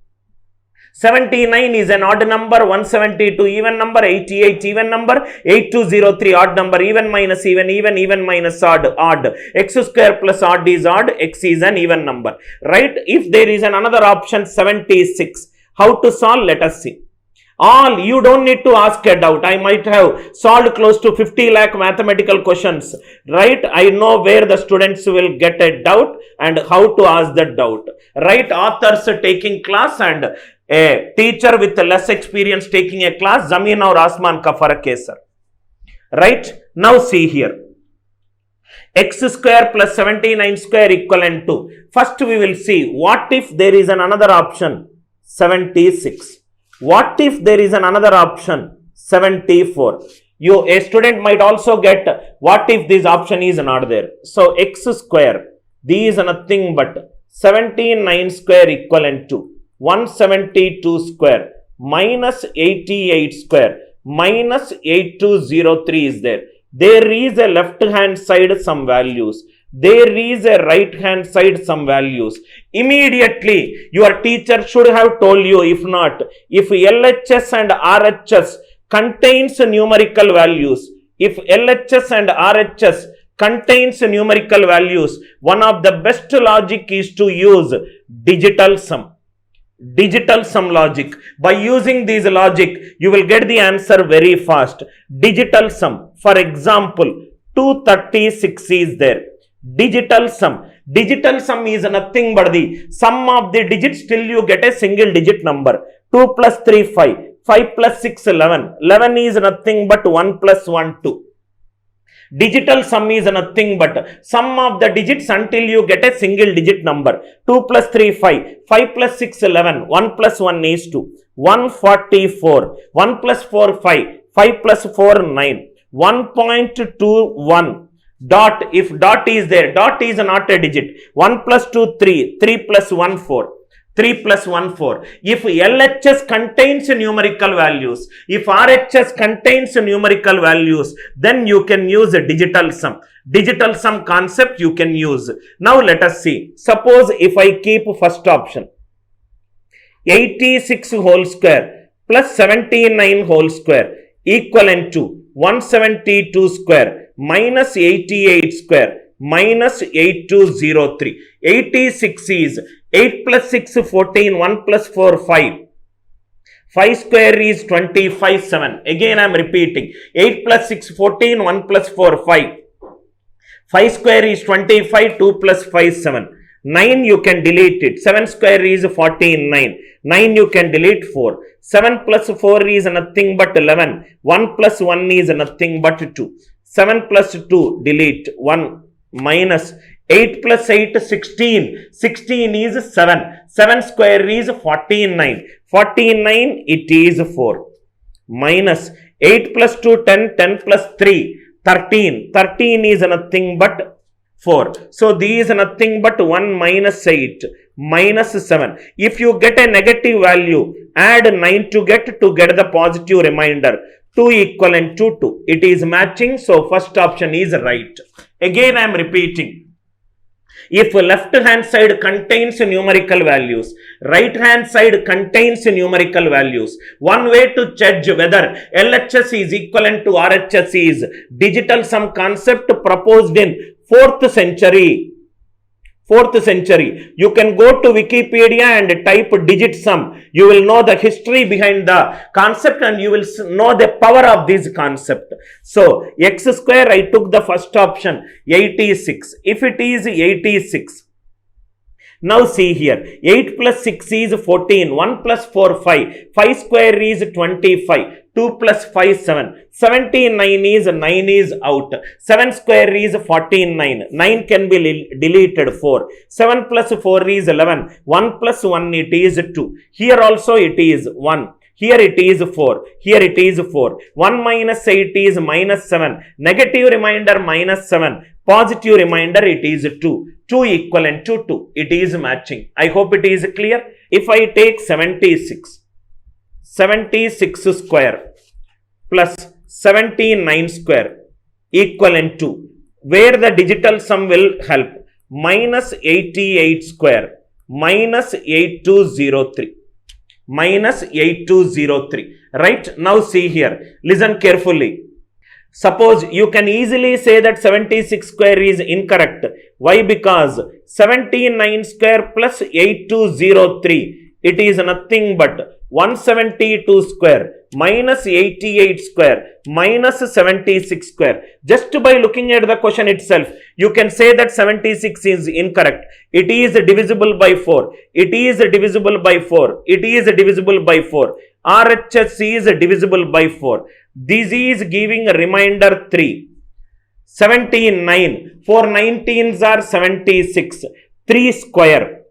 79 is an odd number, 172 even number, 88 even number, 8203 odd number, even minus even minus odd. X square plus odd is odd, x is an even number, right? If there is another option 76, how to solve? Let us see. All, you don't need to ask a doubt. I might have solved close to 50 lakh mathematical questions, right? I know where the students will get a doubt and how to ask that doubt, right? Authors taking class and a teacher with less experience taking a class, Zameen aur Asman ka farak hai sir. Right? Now see here. X square plus 79 square equivalent to. First we will see, what if there is another option 76? What if there is another option 74? A student might also get, what if this option is not there? So x square, this is nothing but 79 square equivalent to 172 square minus 88 square minus 8203 is there. There is a left hand side some values. There is a right hand side some values. Immediately your teacher should have told you, if not, if LHS and RHS contains numerical values, if LHS and RHS contains numerical values, one of the best logic is to use digital sum. Digital sum logic. By using this logic, you will get the answer very fast. Digital sum. For example, 236 is there. Digital sum. Digital sum is nothing but the sum of the digits till you get a single digit number. 2 plus 3, 5. 5 plus 6, 11. 11 is nothing but 1 plus 1, 2. Digital sum is nothing but sum of the digits until you get a single digit number. 2 plus 3, 5. 5 plus 6, 11. 1 plus 1 is 2. 144. 1 plus 4, 5. 5 plus 4, 9. 1.21. Dot, if dot is there, dot is not a digit. 1 plus 2, 3. 3 plus 1, 4. 3 plus 1, 4. If LHS contains numerical values, if RHS contains numerical values, then you can use a digital sum. Digital sum concept you can use. Now let us see. Suppose if I keep first option, 86 whole square plus 79 whole square equivalent to 172 square minus 88 square minus 8203. 86 is 8 plus 6, 14, 1 plus 4, 5. 5 square is 25, 7. Again I am repeating. 8 plus 6, 14, 1 plus 4, 5. 5 square is 25, 2 plus 5, 7. 9 you can delete it. 7 square is 14, 9. 9 you can delete 4. 7 plus 4 is nothing but 11. 1 plus 1 is nothing but 2. 7 plus 2 delete 1 minus 8 plus 8 16. 16 is 7. 7 square is 49. 49 it is 4. Minus 8 plus 2 10. 10 plus 3 13. 13 is nothing but 4. So these is nothing but 1 minus 8 minus 7. If you get a negative value, add 9 to get the positive remainder. 2 equivalent to 2. It is matching, so first option is right. Again I am repeating. If left hand side contains numerical values, right hand side contains numerical values, one way to judge whether LHS is equivalent to RHS is digital sum concept proposed in 4th century. 4th century. You can go to Wikipedia and type digit sum. You will know the history behind the concept and you will know the power of this concept. So, x square, I took the first option, 86. If it is 86, now see here, 8 plus 6 is 14, 1 plus 4, 5, 5 square is 25, 2 plus 5, 7, 79 is 9 is out, 7 square is 49, 9 can be deleted 4, 7 plus 4 is 11, 1 plus 1 it is 2, here also it is 1. Here it is 4. Here it is 4. 1 minus 8 is minus 7. Negative remainder minus 7. Positive remainder it is 2. 2 equivalent to 2. It is matching. I hope it is clear. If I take 76. 76 square plus 79 square equivalent to, where the digital sum will help, minus 88 square minus 8203. Minus 8203. Right? Now see here. Listen carefully. Suppose you can easily say that 76 square is incorrect. Why? Because 79 square plus 8203. It is nothing but 172 square minus 88 square minus 76 square. Just by looking at the question itself, you can say that 76 is incorrect. It is divisible by 4. It is divisible by 4. It is divisible by 4. RHS is divisible by 4. This is giving a remainder 3. 79. 4 19s are 76. 3 square.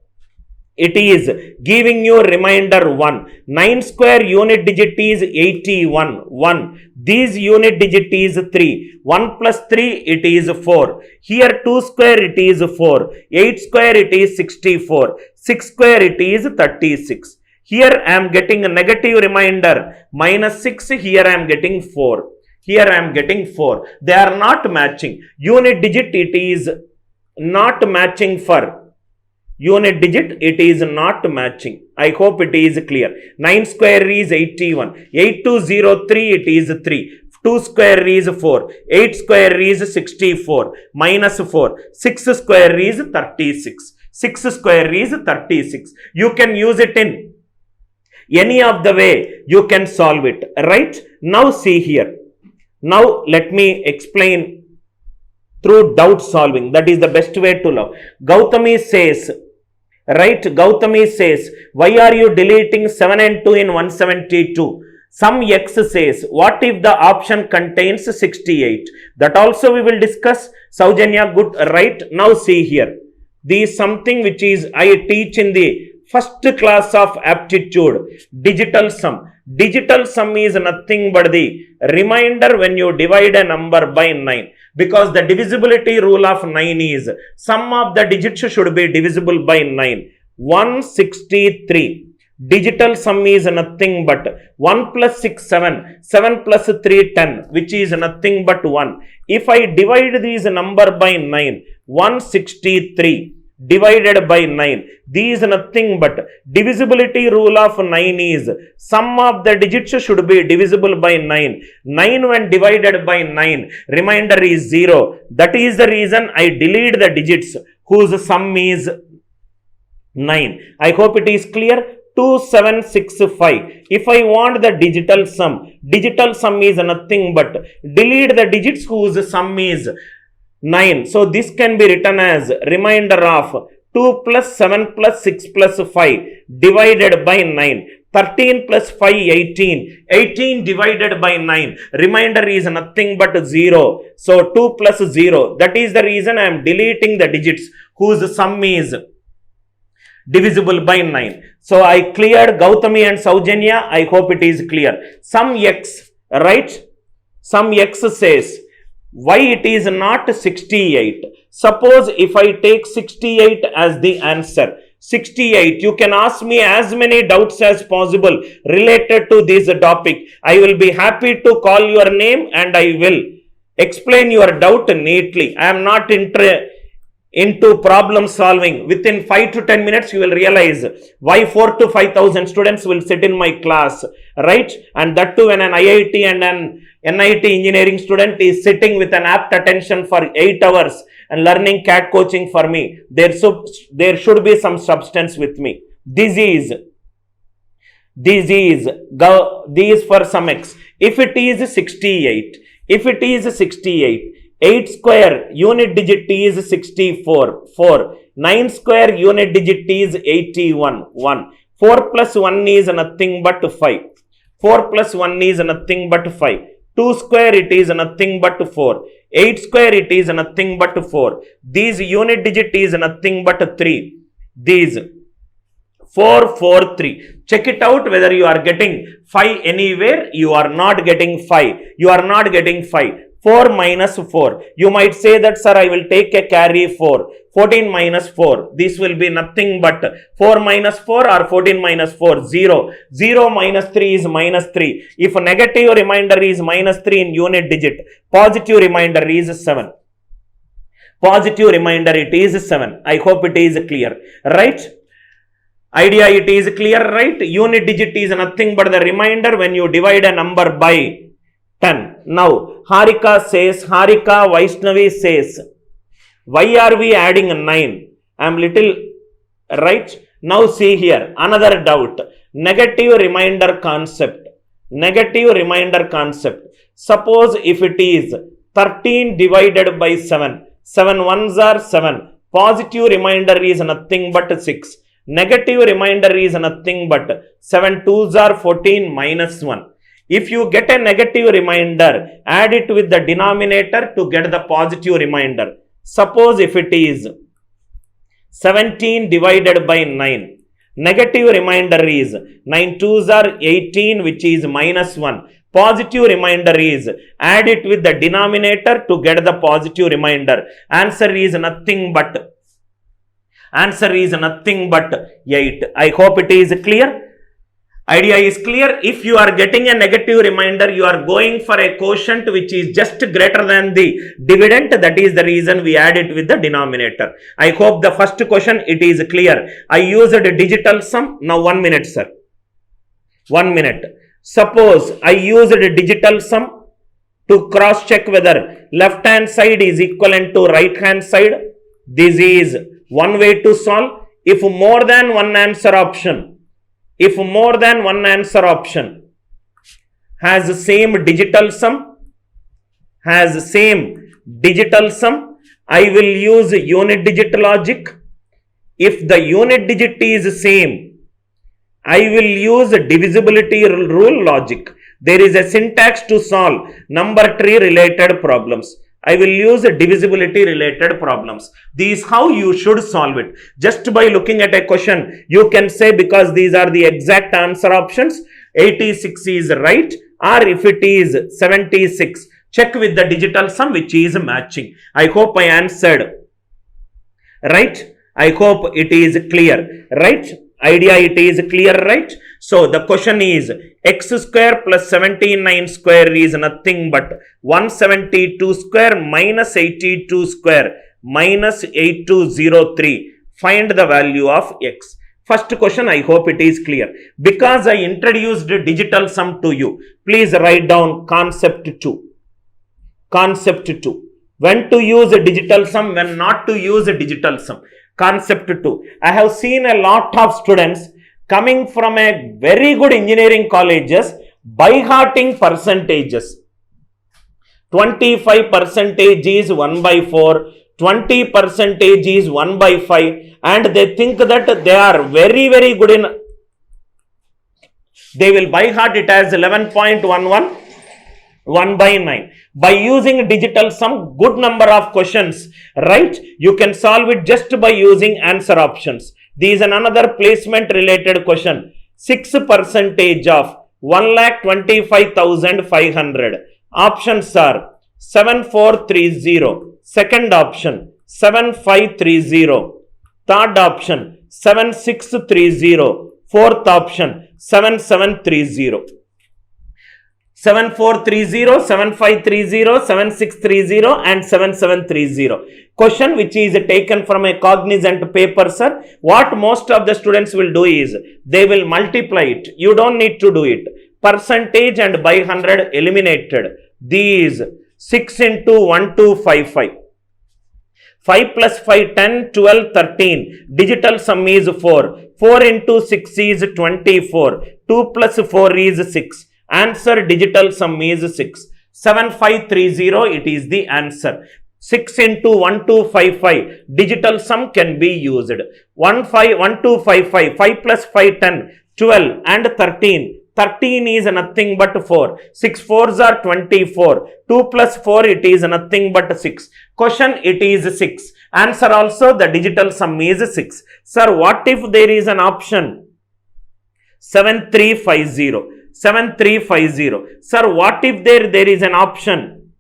It is giving you remainder 1. 9 square unit digit is 81. 1. This unit digit is 3. 1 plus 3 it is 4. Here 2 square it is 4. 8 square it is 64. 6 square it is 36. Here I am getting a negative remainder minus 6. Here I am getting 4. Here I am getting 4. They are not matching. Unit digit, it is not matching for unit digit, it is not matching. I hope it is clear. 9 square is 81. 8203, it is 3. 2 square is 4. 8 square is 64. Minus 4. 6 square is 36. 6 square is 36. You can use it in any of the way you can solve it. Right? Now see here. Now let me explain through doubt solving. That is the best way to love. Gautami says, right? Gautami says, why are you deleting 7 and 2 in 172? Some X says, what if the option contains 68? That also we will discuss. Saujanya, good, right? Now see here. This is something which is I teach in the first class of aptitude. Digital sum. Digital sum is nothing but the remainder when you divide a number by 9. Because the divisibility rule of 9 is sum of the digits should be divisible by 9. 163. Digital sum is nothing but 1 plus 6, 7. 7 plus 3, 10. Which is nothing but 1. If I divide these number by 9, 163 divided by 9. These nothing but divisibility rule of 9 is sum of the digits should be divisible by 9. 9 when divided by 9, remainder is 0. That is the reason I delete the digits whose sum is 9. I hope it is clear. 2765. If I want the digital sum is nothing but delete the digits whose sum is 9. So this can be written as remainder of 2 plus 7 plus 6 plus 5 divided by 9. 13 plus 5, 18. 18 divided by 9. Remainder is nothing but 0. So 2 plus 0. That is the reason I am deleting the digits whose sum is divisible by 9. So I cleared Gautami and Saujanya. I hope it is clear. Some X, right? Some X says, why it is not 68? Suppose if I take 68 as the answer, 68, you can ask me as many doubts as possible related to this topic. I will be happy to call your name and I will explain your doubt neatly. I am not into problem solving. Within 5 to 10 minutes, you will realize why 4 to 5,000 students will sit in my class, right? And that too when an IIT and an NIT engineering student is sitting with an apt attention for 8 hours and learning CAT coaching for me. There should be some substance with me. This is for some X. If it is 68, 8 square unit digit is 64, 4. 9 square unit digit is 81, 1. 4 plus 1 is nothing but 5. 4 plus 1 is nothing but 5. 2 square it is nothing but 4. 8 square it is nothing but 4. These unit digit is nothing but 3. These 4, 4, 3. Check it out whether you are getting 5 anywhere. You are not getting 5. You are not getting 5. 4 minus 4. You might say that, sir, I will take a carry 4. 14 minus 4. This will be nothing but 4 minus 4 or 14 minus 4. 0. 0 minus 3 is minus 3. If a negative remainder is minus 3 in unit digit, positive remainder is 7. Positive remainder it is 7. I hope it is clear. Right? Idea it is clear, right? Unit digit is nothing but the remainder when you divide a number by 10. Now, Harika Vaishnavi says, why are we adding 9? I am little, right? Now see here, another doubt. Negative remainder concept. Negative remainder concept. Suppose if it is 13 divided by 7. 7 ones are 7. Positive remainder is nothing but 6. Negative remainder is nothing but 7 twos are 14 minus 1. If you get a negative remainder, add it with the denominator to get the positive remainder. Suppose if it is 17 divided by 9. Negative remainder is 9 twos are 18, which is minus 1. Positive remainder is add it with the denominator to get the positive remainder. Answer is nothing but 8. I hope it is clear. Idea is clear. If you are getting a negative reminder, you are going for a quotient which is just greater than the dividend. That is the reason we add it with the denominator. I hope the first question it is clear. I used a digital sum. Now 1 minute, sir. 1 minute. Suppose I used a digital sum to cross check whether left hand side is equivalent to right hand side. This is one way to solve. If more than one answer option has the same digital sum, I will use unit digit logic. If the unit digit is same, I will use divisibility rule logic. There is a syntax to solve number tree related problems. I will use divisibility related problems. This is how you should solve it. Just by looking at a question, you can say because these are the exact answer options, 86 is right, or if it is 76, check with the digital sum which is matching. I hope I answered. Right? I hope it is clear. Right? Idea it is clear, right? So the question is x square plus 79 square is nothing but 172 square minus 82 square minus 8203. Find the value of x. First question, I hope it is clear. Because I introduced digital sum to you, please write down concept 2. Concept 2. When to use a digital sum, when not to use a digital sum. Concept 2. I have seen a lot of students coming from a very good engineering colleges by hearting percentages. 25% is 1 by 4, 20% is 1 by 5, and they think that they are very, very good in. They will by heart it as 11.11, 1 by 9. By using digital sum, good number of questions, right? You can solve it just by using answer options. This is another placement related question. 6% of 1,25,500. Options are 7430. Second option 7530. Third option 7630. Fourth option 7730. 7430, 7530, 7630 and 7730. Question which is taken from a cognizant paper, sir. What most of the students will do is, they will multiply it. You don't need to do it. Percentage and by 100 eliminated. These 6 into 1255. 5 plus 5, 10, 12, 13. Digital sum is 4. 4 into 6 is 24. 2 plus 4 is 6. Answer digital sum is 6. 7530, it is the answer. 6 into 1255, digital sum can be used. 1255, 5 plus 5, 10, 12 and 13. 13 is nothing but 4. 6 4s are 24. 2 plus 4, it is nothing but 6. Question, it is 6. Answer also, the digital sum is 6. Sir, what if there is an option 7350? 7350. Sir, what if there is an option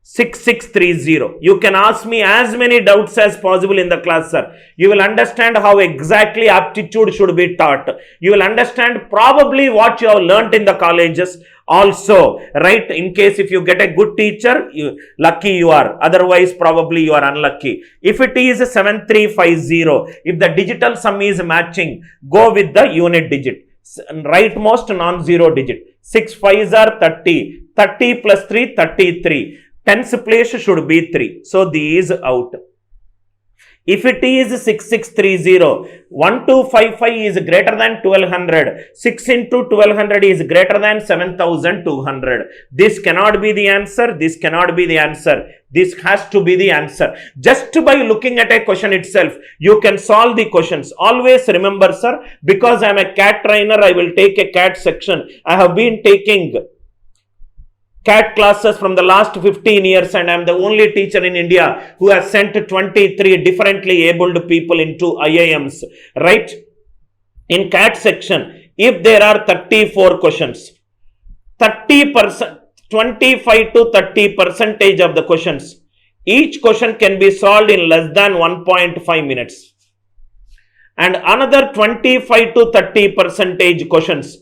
6630? You can ask me as many doubts as possible in the class, sir. You will understand how exactly aptitude should be taught. You will understand probably what you have learnt in the colleges also, right? In case if you get a good teacher, lucky you are. Otherwise, probably you are unlucky. If it is 7350, if the digital sum is matching, go with the unit digit. Rightmost non-zero digit. 6 5s are 30. 30 plus 3, 33. Tens place should be 3. So, these out. If it is 6630, 1255 is greater than 1200. 6 into 1200 is greater than 7200. This cannot be the answer. This cannot be the answer. This has to be the answer. Just by looking at a question itself, you can solve the questions. Always remember, sir, because I am a CAT trainer, I will take a CAT section. I have been taking CAT classes from the last 15 years and I am the only teacher in India who has sent 23 differently abled people into IIMs, right? In CAT section, if there are 34 questions, 30%, 25 to 30% of the questions, each question can be solved in less than 1.5 minutes. And another 25 to 30% questions,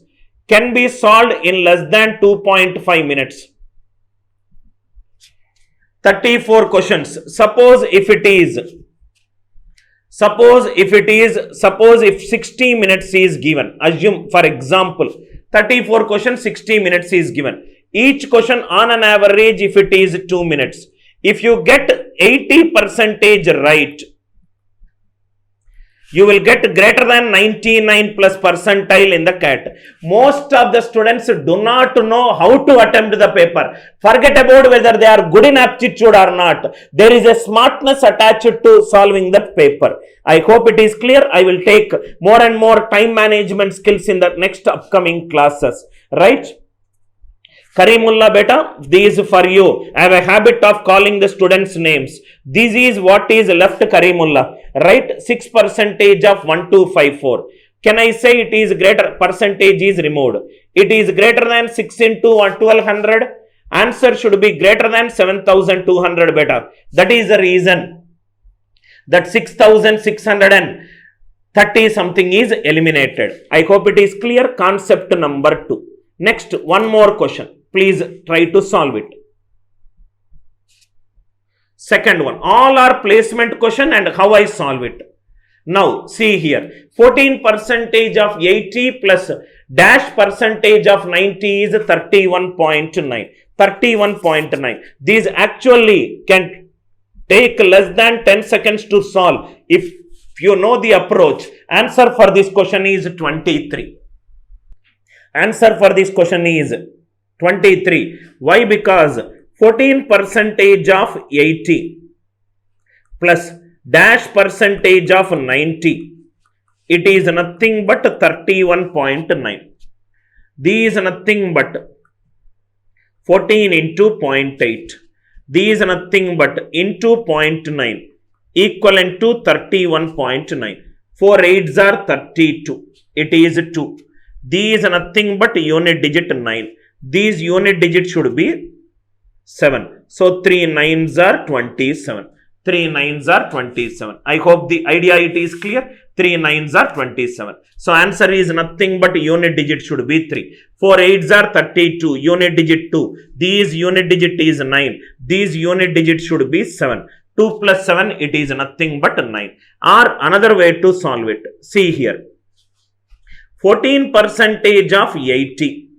can be solved in less than 2.5 minutes. 34 questions. Suppose if 60 minutes is given, assume for example 34 questions, 60 minutes is given. Each question on an average, if it is 2 minutes, if you get 80% right, you will get greater than 99 plus percentile in the CAT. Most of the students do not know how to attempt the paper. Forget about whether they are good in aptitude or not. There is a smartness attached to solving the paper. I hope it is clear. I will take more and more time management skills in the next upcoming classes. Right? Karimullah beta, these for you. I have a habit of calling the students' names. This is what is left Karimullah. Right? 6% of 1254. Can I say it is greater? Percentage is removed. It is greater than 6 into 1200. Answer should be greater than 7200 beta. That is the reason that 6630 something is eliminated. I hope it is clear. Concept number 2. Next, one more question. Please try to solve it. Second one, all are placement question and how I solve it. Now, see here, 14% of 80 plus dash percentage of 90 is 31.9. 31.9. These actually can take less than 10 seconds to solve. If you know the approach, answer for this question is 23. Answer for this question is 23. Why? Because 14% of 80 plus dash percentage of 90, it is nothing but 31.9. These nothing but 14 into 0.8. These nothing but into 0.9 equivalent to 31.9. 4 8s are 32. It is 2. These nothing but unit digit 9. These unit digits should be 7. So 3 9s are 27. 3 9s are 27. I hope the idea it is clear. 3 9s are 27. So answer is nothing but unit digit should be 3. 4 8s are 32. Unit digit 2. These unit digit is 9. These unit digit should be 7. 2 plus 7, it is nothing but 9. Or another way to solve it. See here. 14% of 80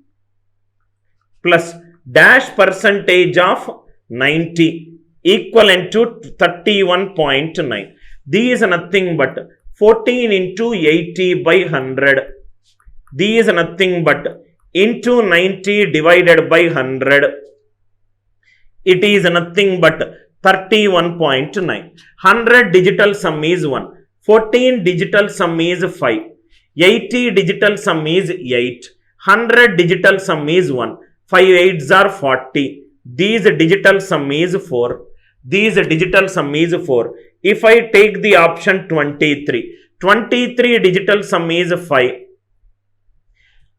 plus dash percentage of 90 equivalent to 31.9. These are nothing but 14 into 80 by 100. These are nothing but into 90 divided by 100. It is nothing but 31.9. 100 digital sum is 1. 14 digital sum is 5. 80 digital sum is 8. 100 digital sum is 1. 5 8s are 40. These digital sum is 4. These digital sum is 4. If I take the option 23, 23 digital sum is 5.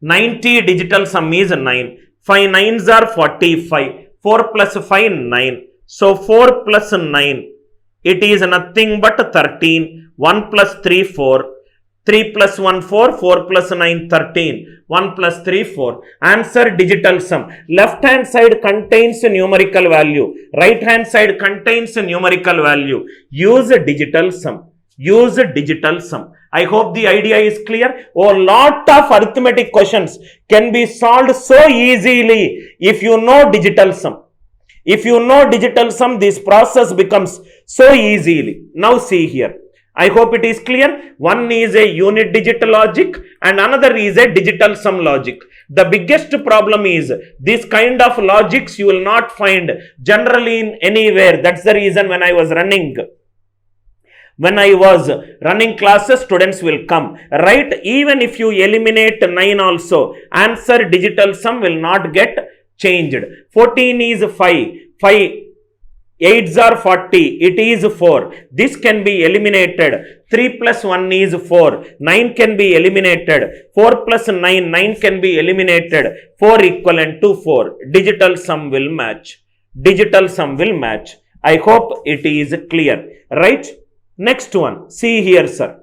90 digital sum is 9. 5 9s are 45. 4 plus 5, 9. So 4 plus 9, it is nothing but 13. 1 plus 3, 4. 3 plus 1, 4. 4 plus 9, 13. 1 plus 3, 4. Answer digital sum. Left hand side contains numerical value. Right hand side contains numerical value. Use digital sum. Use digital sum. I hope the idea is clear. A lot of arithmetic questions can be solved so easily if you know digital sum. If you know digital sum, this process becomes so easily. Now see here. I hope it is clear. One is a unit digit logic and another is a digital sum logic. The biggest problem is this kind of logics you will not find generally in anywhere. That's the reason when I was running classes, students will come. Right? Even if you eliminate 9 also, answer digital sum will not get changed. 14 is 5. 5 8s are 40. It is 4. This can be eliminated. 3 plus 1 is 4. 9 can be eliminated. 4 plus 9, 9 can be eliminated. 4 equivalent to 4. Digital sum will match. Digital sum will match. I hope it is clear. Right? Next one. See here, sir.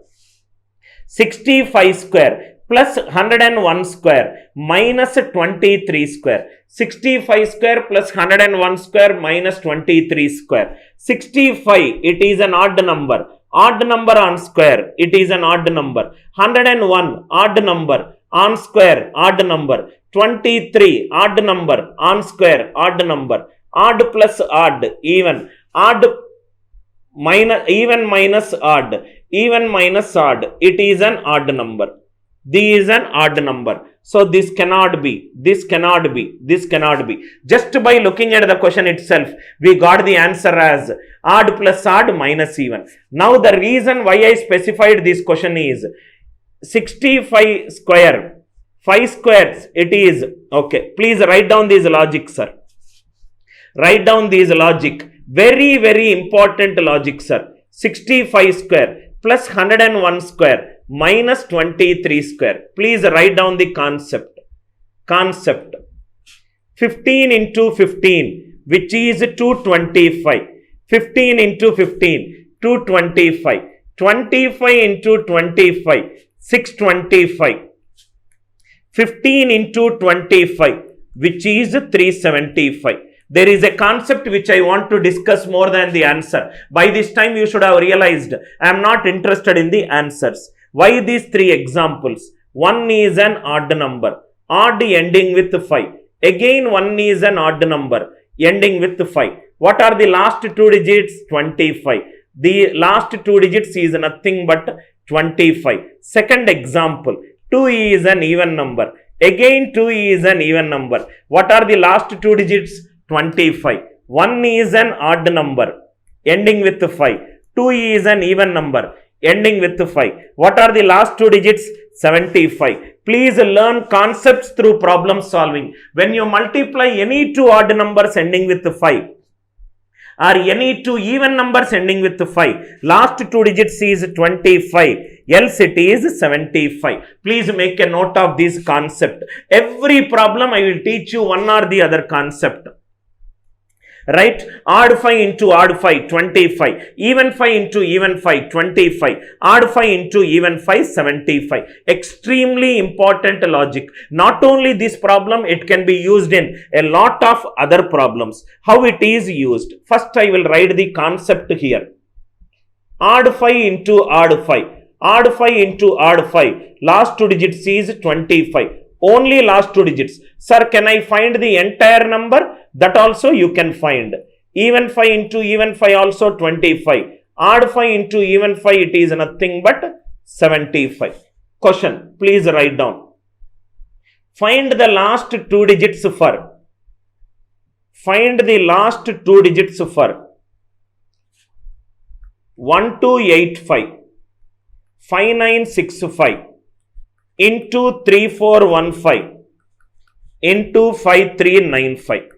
65 square. plus 101 square minus 23 square. 65 square plus 101 square minus 23 square. 65, it is an odd number. Odd number on square, it is an odd number. 101, odd number on square, odd number. 23, odd number on square, odd number. Odd plus odd, even. Odd minus, even minus odd, even minus odd, it is an odd number. This is an odd number. So this cannot be, this cannot be, this cannot be. Just by looking at the question itself, we got the answer as odd plus odd minus even. Now the reason why I specified this question is 65 square, 5 squares, it is, okay, please write down this logic, sir. Write down this logic. Very, very important logic, sir. 65 square plus 101 square minus 23 square. Please write down the concept. Concept. 15 into 15, which is 225. 15 into 15, 225. 25 into 25, 625. 15 into 25, which is 375. There is a concept which I want to discuss more than the answer. By this time you should have realized I am not interested in the answers. Why these three examples? One is an odd number, odd ending with 5. Again one is an odd number, ending with 5. What are the last two digits? 25. The last two digits is nothing but 25. Second example, 2 is an even number. Again 2 is an even number. What are the last two digits? 25. 1 is an odd number, ending with 5. 2 is an even number, ending with 5. What are the last two digits? 75. Please learn concepts through problem solving. When you multiply any two odd numbers ending with 5 or any two even numbers ending with 5, last two digits is 25, else it is 75. Please make a note of this concept. Every problem I will teach you one or the other concept. Right? Odd 5 into odd 5, 25. Even 5 into even 5, 25. Odd 5 into even 5, 75. Extremely important logic. Not only this problem, it can be used in a lot of other problems. How it is used? First, I will write the concept here. Odd 5 into odd 5. Odd 5 into odd 5. Last two digits is 25. Only last two digits. Sir, can I find the entire number? That also you can find. Even 5 into even 5 also 25. Odd 5 into even 5, it is nothing but 75. Question, please write down. Find the last two digits for. Find the last two digits for 1285, 5965 into 3415 into 5395.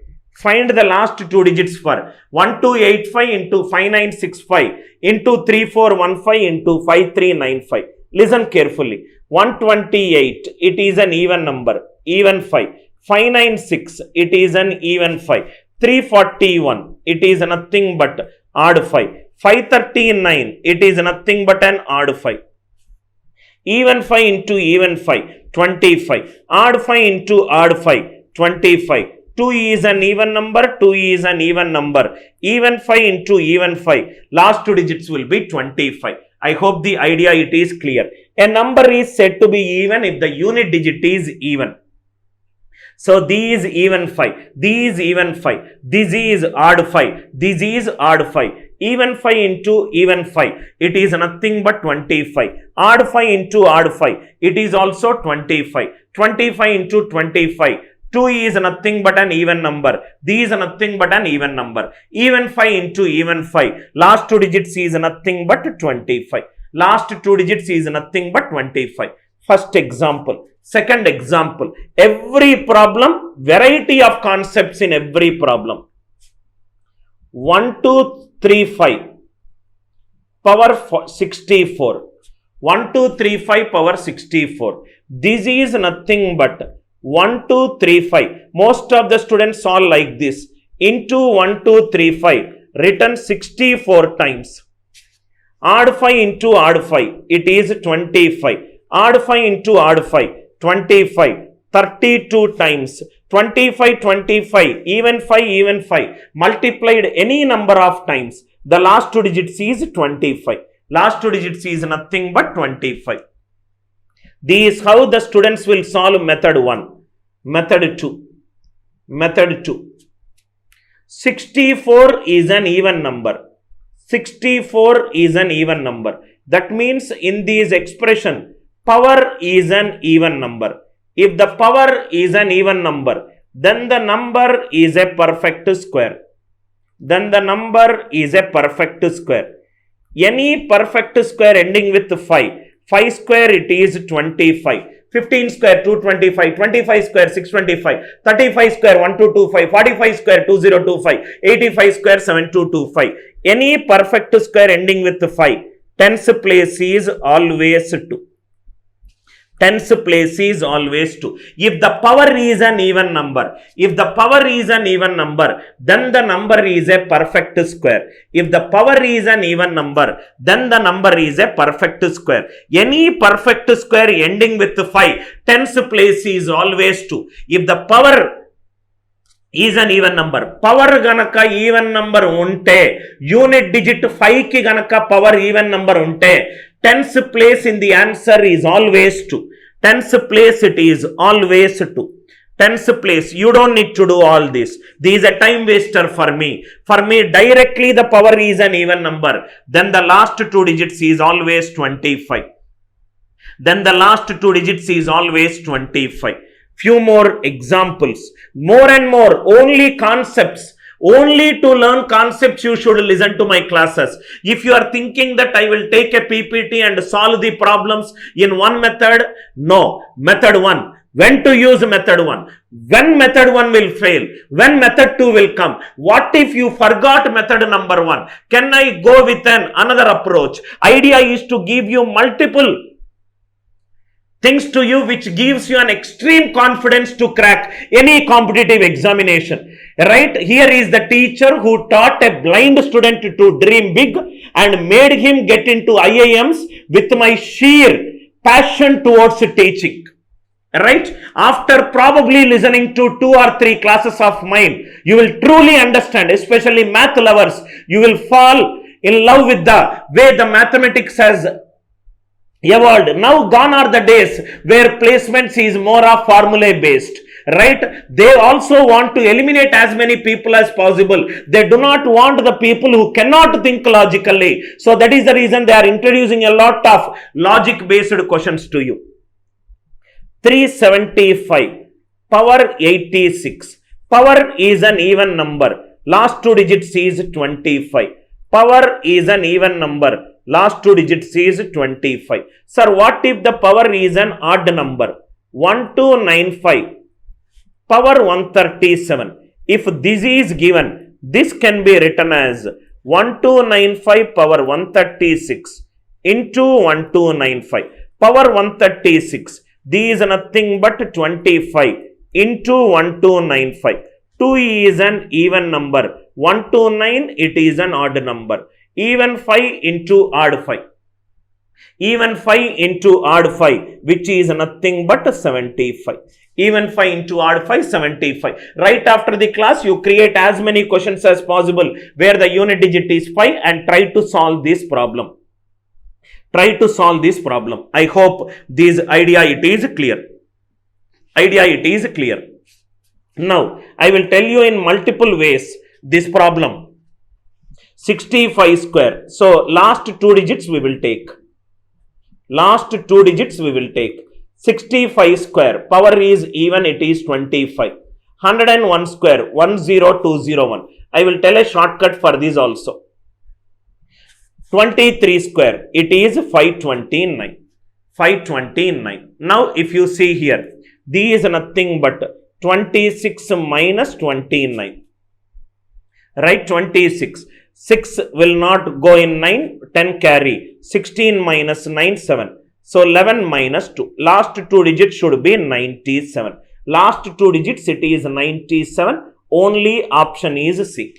Find the last two digits for 1285 into 5965 into 3415 into 5395. Listen carefully. 128, it is an even number, even 5. 596, it is an even 5. 341, it is nothing but odd 5. 539, it is nothing but an odd 5. Even 5 into even 5, 25. Odd 5 into odd 5, 25. 2 is an even number, 2 is an even number. Even 5 into even 5, last two digits will be 25. I hope the idea it is clear. A number is said to be even if the unit digit is even. So these even 5, these even 5, this is odd 5, this is odd 5. Even 5 into even 5, it is nothing but 25. Odd 5 into odd 5, it is also 25. 25 into 25, 2 is nothing but an even number. These are nothing but an even number. Even 5 into even 5, last two digits is nothing but 25. Last two digits is nothing but 25. First example. Second example. Every problem, variety of concepts in every problem. 1235 power 64. 1235 power 64. This is nothing but 1235. Most of the students solve like this. Into 1235, written 64 times. Odd 5 into odd 5, it is 25. Odd 5 into odd 5, 25. 32 times 25, 25, even 5, multiplied any number of times. The last two digits is 25. Last two digits is nothing but 25. This is how the students will solve method 1. Method 2. Method 2. 64 is an even number. 64 is an even number. That means in this expression, power is an even number. If the power is an even number, then the number is a perfect square. Then the number is a perfect square. Any perfect square ending with 5. 5 square it is 25. 15 square 225. 25 square 625. 35 square 1225. 45 square 2025. 85 square 7225. Any perfect square ending with 5. Tens place is always 2. Tens place is always 2. If the power is an even number, then the number is a perfect square. If the power is an even number, then the number is a perfect square. Any perfect square ending with 5, tens place is always 2. If the power is an even number, power ganaka even number unte, unit digit 5 ki ganaka power even number unte, tens place in the answer is always 2. Tens place it is always 2. Tens place, you don't need to do all this. This is a time waster for me. For me, directly the power is an even number. Then the last two digits is always 25. Then the last two digits is always 25. Few more examples. More and more, only concepts. Only to learn concepts you should listen to my classes. If you are thinking that I will take a PPT and solve the problems in one method, no. Method 1. When to use method 1? When method 1 will fail? When method 2 will come? What if you forgot method number 1? Can I go with another approach? Idea is to give you multiple things to you which gives you an extreme confidence to crack any competitive examination. Right? Here is the teacher who taught a blind student to dream big and made him get into IIMs with my sheer passion towards teaching. Right? After probably listening to 2 or 3 classes of mine, you will truly understand, especially math lovers, you will fall in love with the way the mathematics has evolved. Now gone are the days where placements is more of formula based. Right? They also want to eliminate as many people as possible. They do not want the people who cannot think logically. So that is the reason they are introducing a lot of logic based questions to you. 375. Power 86. Power is an even number. Last two digits is 25. Power is an even number. Last two digits is 25. Sir, what if the power is an odd number? 1295. Power 137. If this is given, this can be written as 1295 power 136 into 1295. Power 136. This is nothing but 25 into 1295. 2 is an even number. 129, it is an odd number. Even 5 into odd 5. Even 5 into odd 5, which is nothing but 75. Even 5 into odd 5, 75. Right after the class, you create as many questions as possible where the unit digit is 5 and try to solve this problem. Try to solve this problem. I hope this idea it is clear. Now, I will tell you in multiple ways this problem. 65 square. So, last two digits we will take. 65 square. Power is even, it is 25. 101 square. 10201. I will tell a shortcut for this also. 23 square. It is 529. 529. Now, if you see here, this is nothing but 26 minus 29. Right? 26. 6 will not go in 9. 10 carry. 16 minus 9, 7. So, 11 minus 2. Last two digits should be 97. Last two digits it is 97. Only option is C.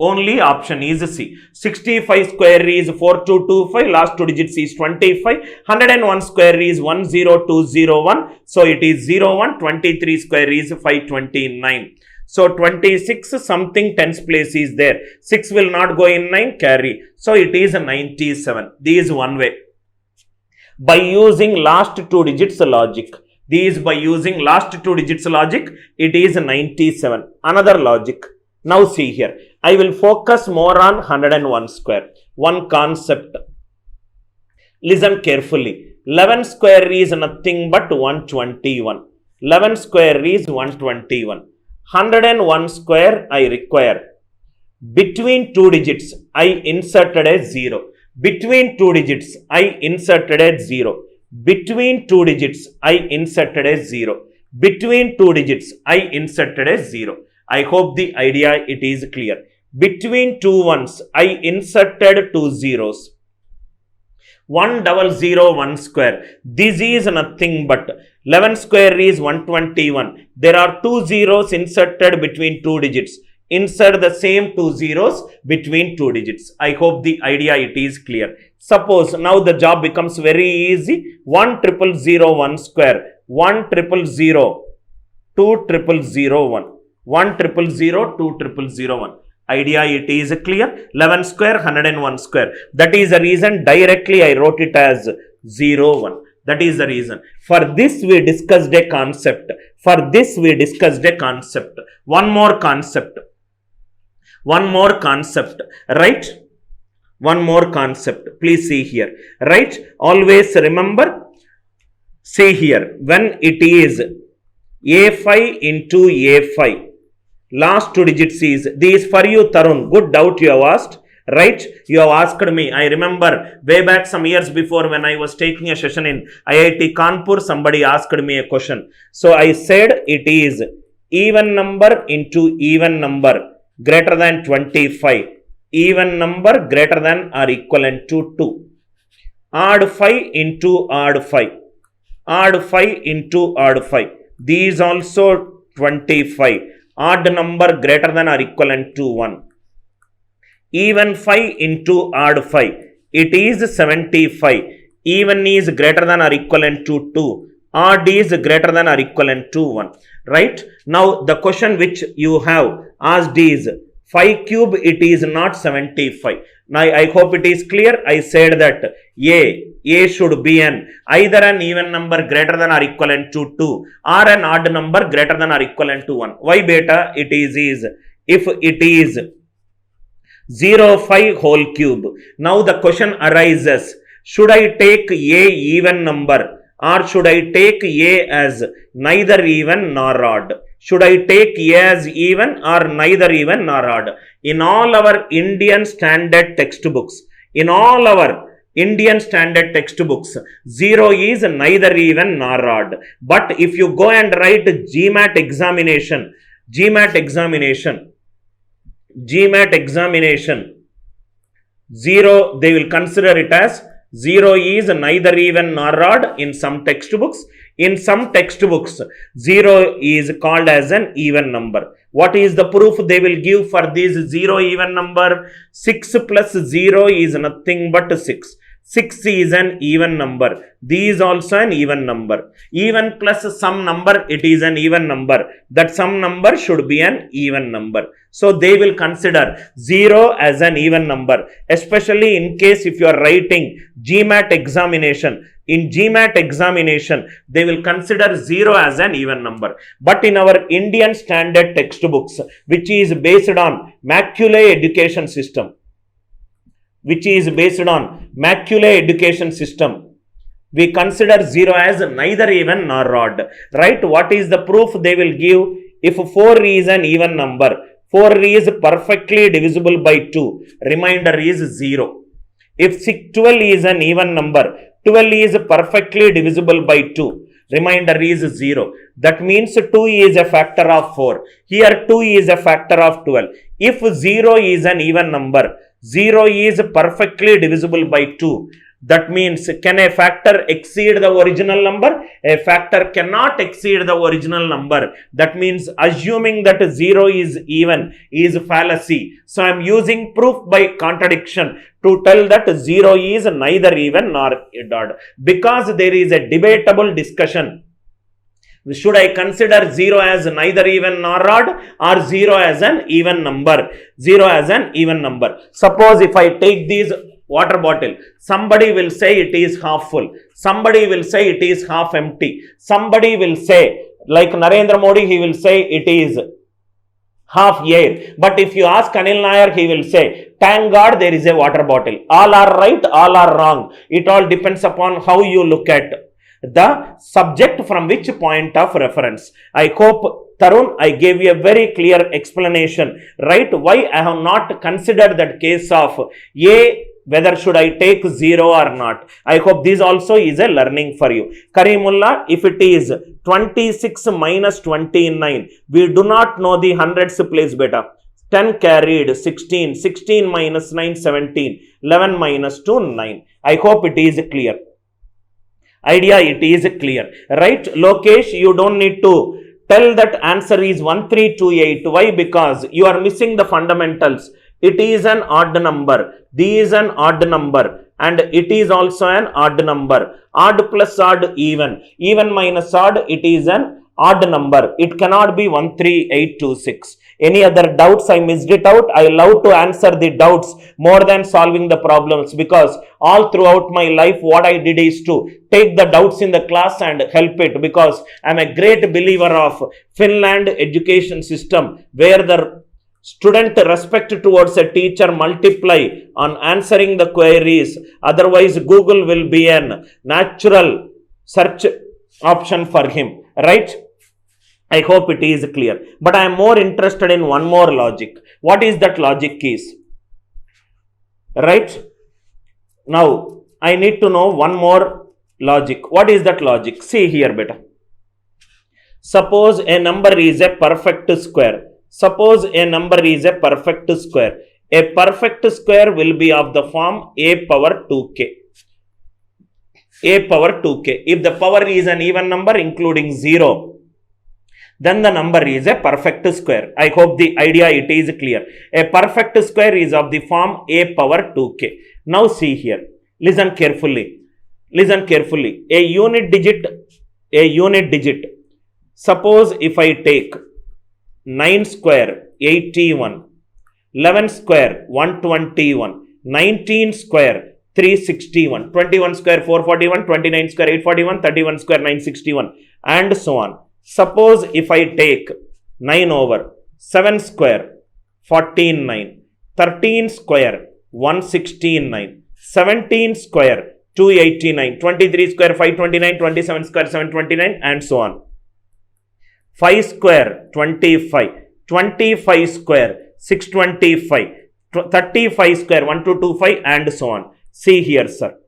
Only option is C. 65 square is 4225. Last two digits is 25. 101 square is 10201. So it is 01. 23 square is 529. So 26 something tens place is there. 6 will not go in 9, carry. So it is 97. This is one way. By using last two digits logic. This by using last two digits logic, it is 97. Another logic. Now see here. I will focus more on 101 square. One concept. Listen carefully. 11 square is nothing but 121. 11 square is 121. 101 square I require. Between two digits, I inserted a 0. Between two digits, I inserted a 0. Between two digits, I inserted a 0. Between two digits, I inserted a 0. I hope the idea it is clear. Between two ones, I inserted two zeros. 1001 square. This is nothing but 11 square is 121. There are two zeros inserted between two digits. Insert the same two zeros between two digits. I hope the idea it is clear. Suppose now the job becomes very easy. 10001 square. 100020001. 100020001. Idea it is clear. 11 square, 101 square. That is the reason directly I wrote it as 01. That is the reason. For this we discussed a concept. For this we discussed a concept. One more concept. One more concept. Right? One more concept. Please see here. Right? Always remember. See here. When it is A5 into A5. Last two digits is, this for you Tarun, good doubt you have asked, right? You have asked me, I remember way back some years before when I was taking a session in IIT Kanpur, somebody asked me a question. So I said it is even number into even number greater than 25, even number greater than or equivalent to 2. Odd 5 into odd 5, odd 5 into odd 5, these also 25. Odd number greater than or equivalent to 1. Even 5 into odd 5. It is 75. Even is greater than or equivalent to 2. Odd is greater than or equivalent to 1. Right? Now the question which you have asked is 5 cube, it is not 75. Now I hope it is clear. I said that A should be either an even number greater than or equivalent to 2 or an odd number greater than or equivalent to 1. Why beta? It is if it is 05 whole cube. Now the question arises, should I take A even number or should I take A as neither even nor odd? Should I take A as even or neither even nor odd? In all our Indian standard textbooks, in all our Indian standard textbooks, 0 is neither even nor odd. But if you go and write GMAT examination, 0, they will consider it as 0 is neither even nor odd in some textbooks. In some textbooks, 0 is called as an even number. What is the proof they will give for this 0 even number? 6 plus 0 is nothing but 6. 6 is an even number. This is also an even number. Even plus some number, it is an even number. That some number should be an even number. So they will consider 0 as an even number. Especially in case if you are writing GMAT examination. In GMAT examination, they will consider 0 as an even number. But in our Indian standard textbooks, which is based on Maculae education system, we consider 0 as neither even nor odd. Right? What is the proof they will give? If 4 is an even number, 4 is perfectly divisible by 2, remainder is 0. If 12 is an even number, 12 is perfectly divisible by 2, remainder is 0. That means 2 is a factor of 4. Here 2 is a factor of 12. If 0 is an even number, 0 is perfectly divisible by 2, That means, can a factor exceed the original number? A factor cannot exceed the original number. That means assuming that 0 is even is fallacy. So I am using proof by contradiction to tell that 0 is neither even nor odd. Because there is a debatable discussion. Should I consider 0 as neither even nor odd or 0 as an even number? 0 as an even number. Suppose if I take these water bottle, somebody will say it is half full, somebody will say it is half empty, somebody will say, like Narendra Modi, he will say it is half air. But if you ask Anil Nair, he will say, thank God there is a water bottle. All are right, all are wrong. It all depends upon how you look at the subject from which point of reference. I hope, Tarun, I gave you a very clear explanation, right? Why I have not considered that case of A, whether should I take 0 or not. I hope this also is a learning for you. Karimullah, if it is 26 minus 29, we do not know the hundreds place beta. 10 carried, 16, 16 minus 9, 17, 11 minus 2, 9. I hope it is clear. Idea, it is clear, right? Lokesh, you don't need to tell that answer is 1328. Why? Because you are missing the fundamentals. It is an odd number. This is an odd number. And it is also an odd number. Odd plus odd, even. Even minus odd, it is an odd number. It cannot be 13826. Any other doubts? I missed it out. I love to answer the doubts more than solving the problems, because all throughout my life what I did is to take the doubts in the class and help it, because I am a great believer of Finland education system, where the student respect towards a teacher multiply on answering the queries. Otherwise Google will be an natural search option for him, right? I hope it is clear. But I am more interested in one more logic. What is that logic is? Right? Now, I need to know one more logic. What is that logic? See here, beta. Suppose a number is a perfect square. Suppose a number is a perfect square. A perfect square will be of the form a power 2k. A power 2k. If the power is an even number including 0, then the number is a perfect square. I hope the idea it is clear. A perfect square is of the form a power 2k. Now see here. Listen carefully. Listen carefully. A unit digit. Suppose if I take 9 square 81, 11 square 121, 19 square 361, 21 square 441, 29 square 841, 31 square 961, and so on. Suppose if I take 9 over 7 square 149, 13 square 169, 17 square 289, 23 square 529, 27 square 729, and so on. 5 square 25, 25 square 625, 35 square 1225, and so on. See here, sir.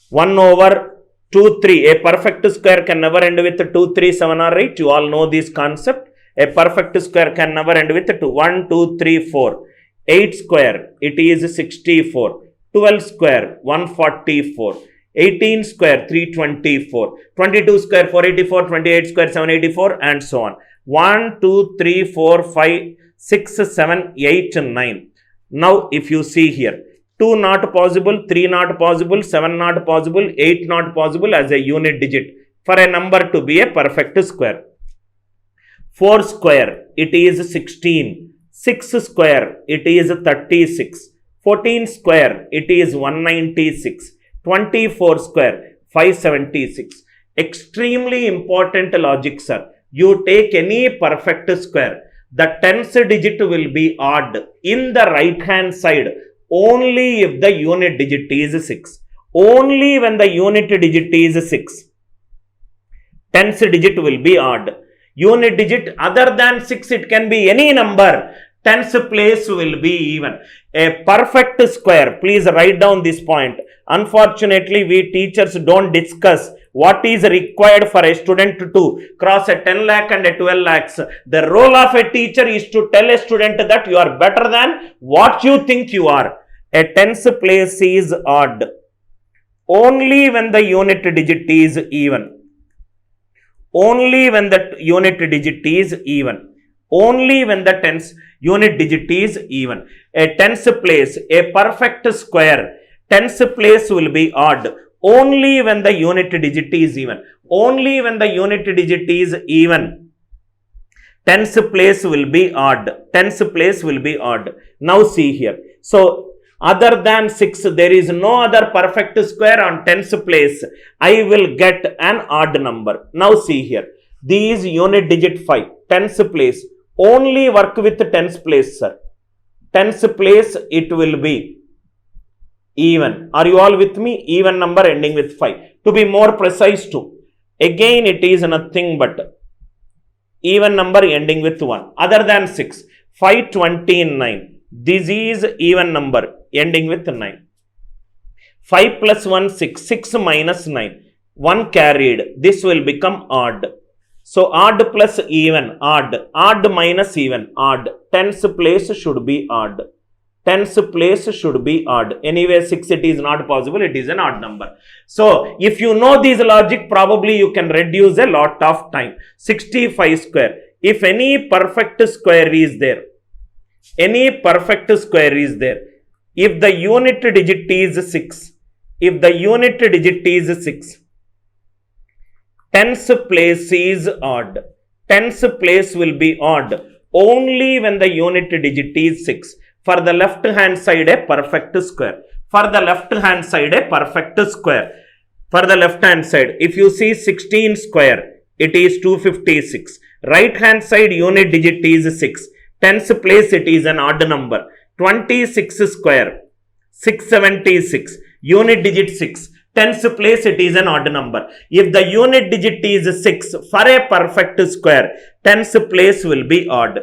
1 over 2, 3. A perfect square can never end with 2, 3, 7 or 8. You all know this concept. A perfect square can never end with 2. 1, 2, 3, 4. 8 square, it is 64. 12 square, 144. 18 square, 324. 22 square, 484. 28 square, 784, and so on. 1, 2, 3, 4, 5, 6, 7, 8, 9. Now, if you see here, 2 not possible, 3 not possible, 7 not possible, 8 not possible as a unit digit for a number to be a perfect square. 4 square, it is 16. 6 square, it is 36. 14 square, it is 196. 24 square, 576. Extremely important logic, sir. You take any perfect square, the tens digit will be odd in the right hand side only if the unit digit is 6. Only when the unit digit is 6. Tens digit will be odd. Unit digit other than 6, it can be any number. Tens place will be even. A perfect square, please write down this point. Unfortunately, we teachers don't discuss what is required for a student to cross a 10 lakh and a 12 lakhs. The role of a teacher is to tell a student that you are better than what you think you are. A tens place is odd. only when the unit digit is even. Only when the unit digit is even. Only when the tens unit digit is even. A tens place, a perfect square, tens place will be odd. Only when the unit digit is even. Only when the unit digit is even, tens place will be odd. Tens place will be odd. Now see here. So other than 6, there is no other perfect square on tens place. I will get an odd number. Now see here. These unit digit 5, tens place. Only work with tens place, sir. Tens place, it will be even. Are you all with me? Even number ending with 5. To be more precise too. Again, it is nothing but even number ending with 1. Other than 6, 529. This is even number ending with 9. 5 plus 1, 6. 6 minus 9. 1 carried. This will become odd. So odd plus even, odd. Odd minus even, odd. Tens place should be odd. Tens place should be odd. Anyway, 6 it is not possible. It is an odd number. So if you know this logic, probably you can reduce a lot of time. 65 square. If any perfect square is there, any perfect square is there, if the unit digit is 6, if the unit digit is 6, tens place is odd. Tens place will be odd only when the unit digit is 6. For the left hand side, a perfect square. For the left hand side, a perfect square. For the left hand side, if you see 16 square, it is 256. Right hand side unit digit is 6. Tens place, it is an odd number. 26 square, 676. Unit digit 6. Tens place, it is an odd number. If the unit digit is 6 for a perfect square, tens place will be odd.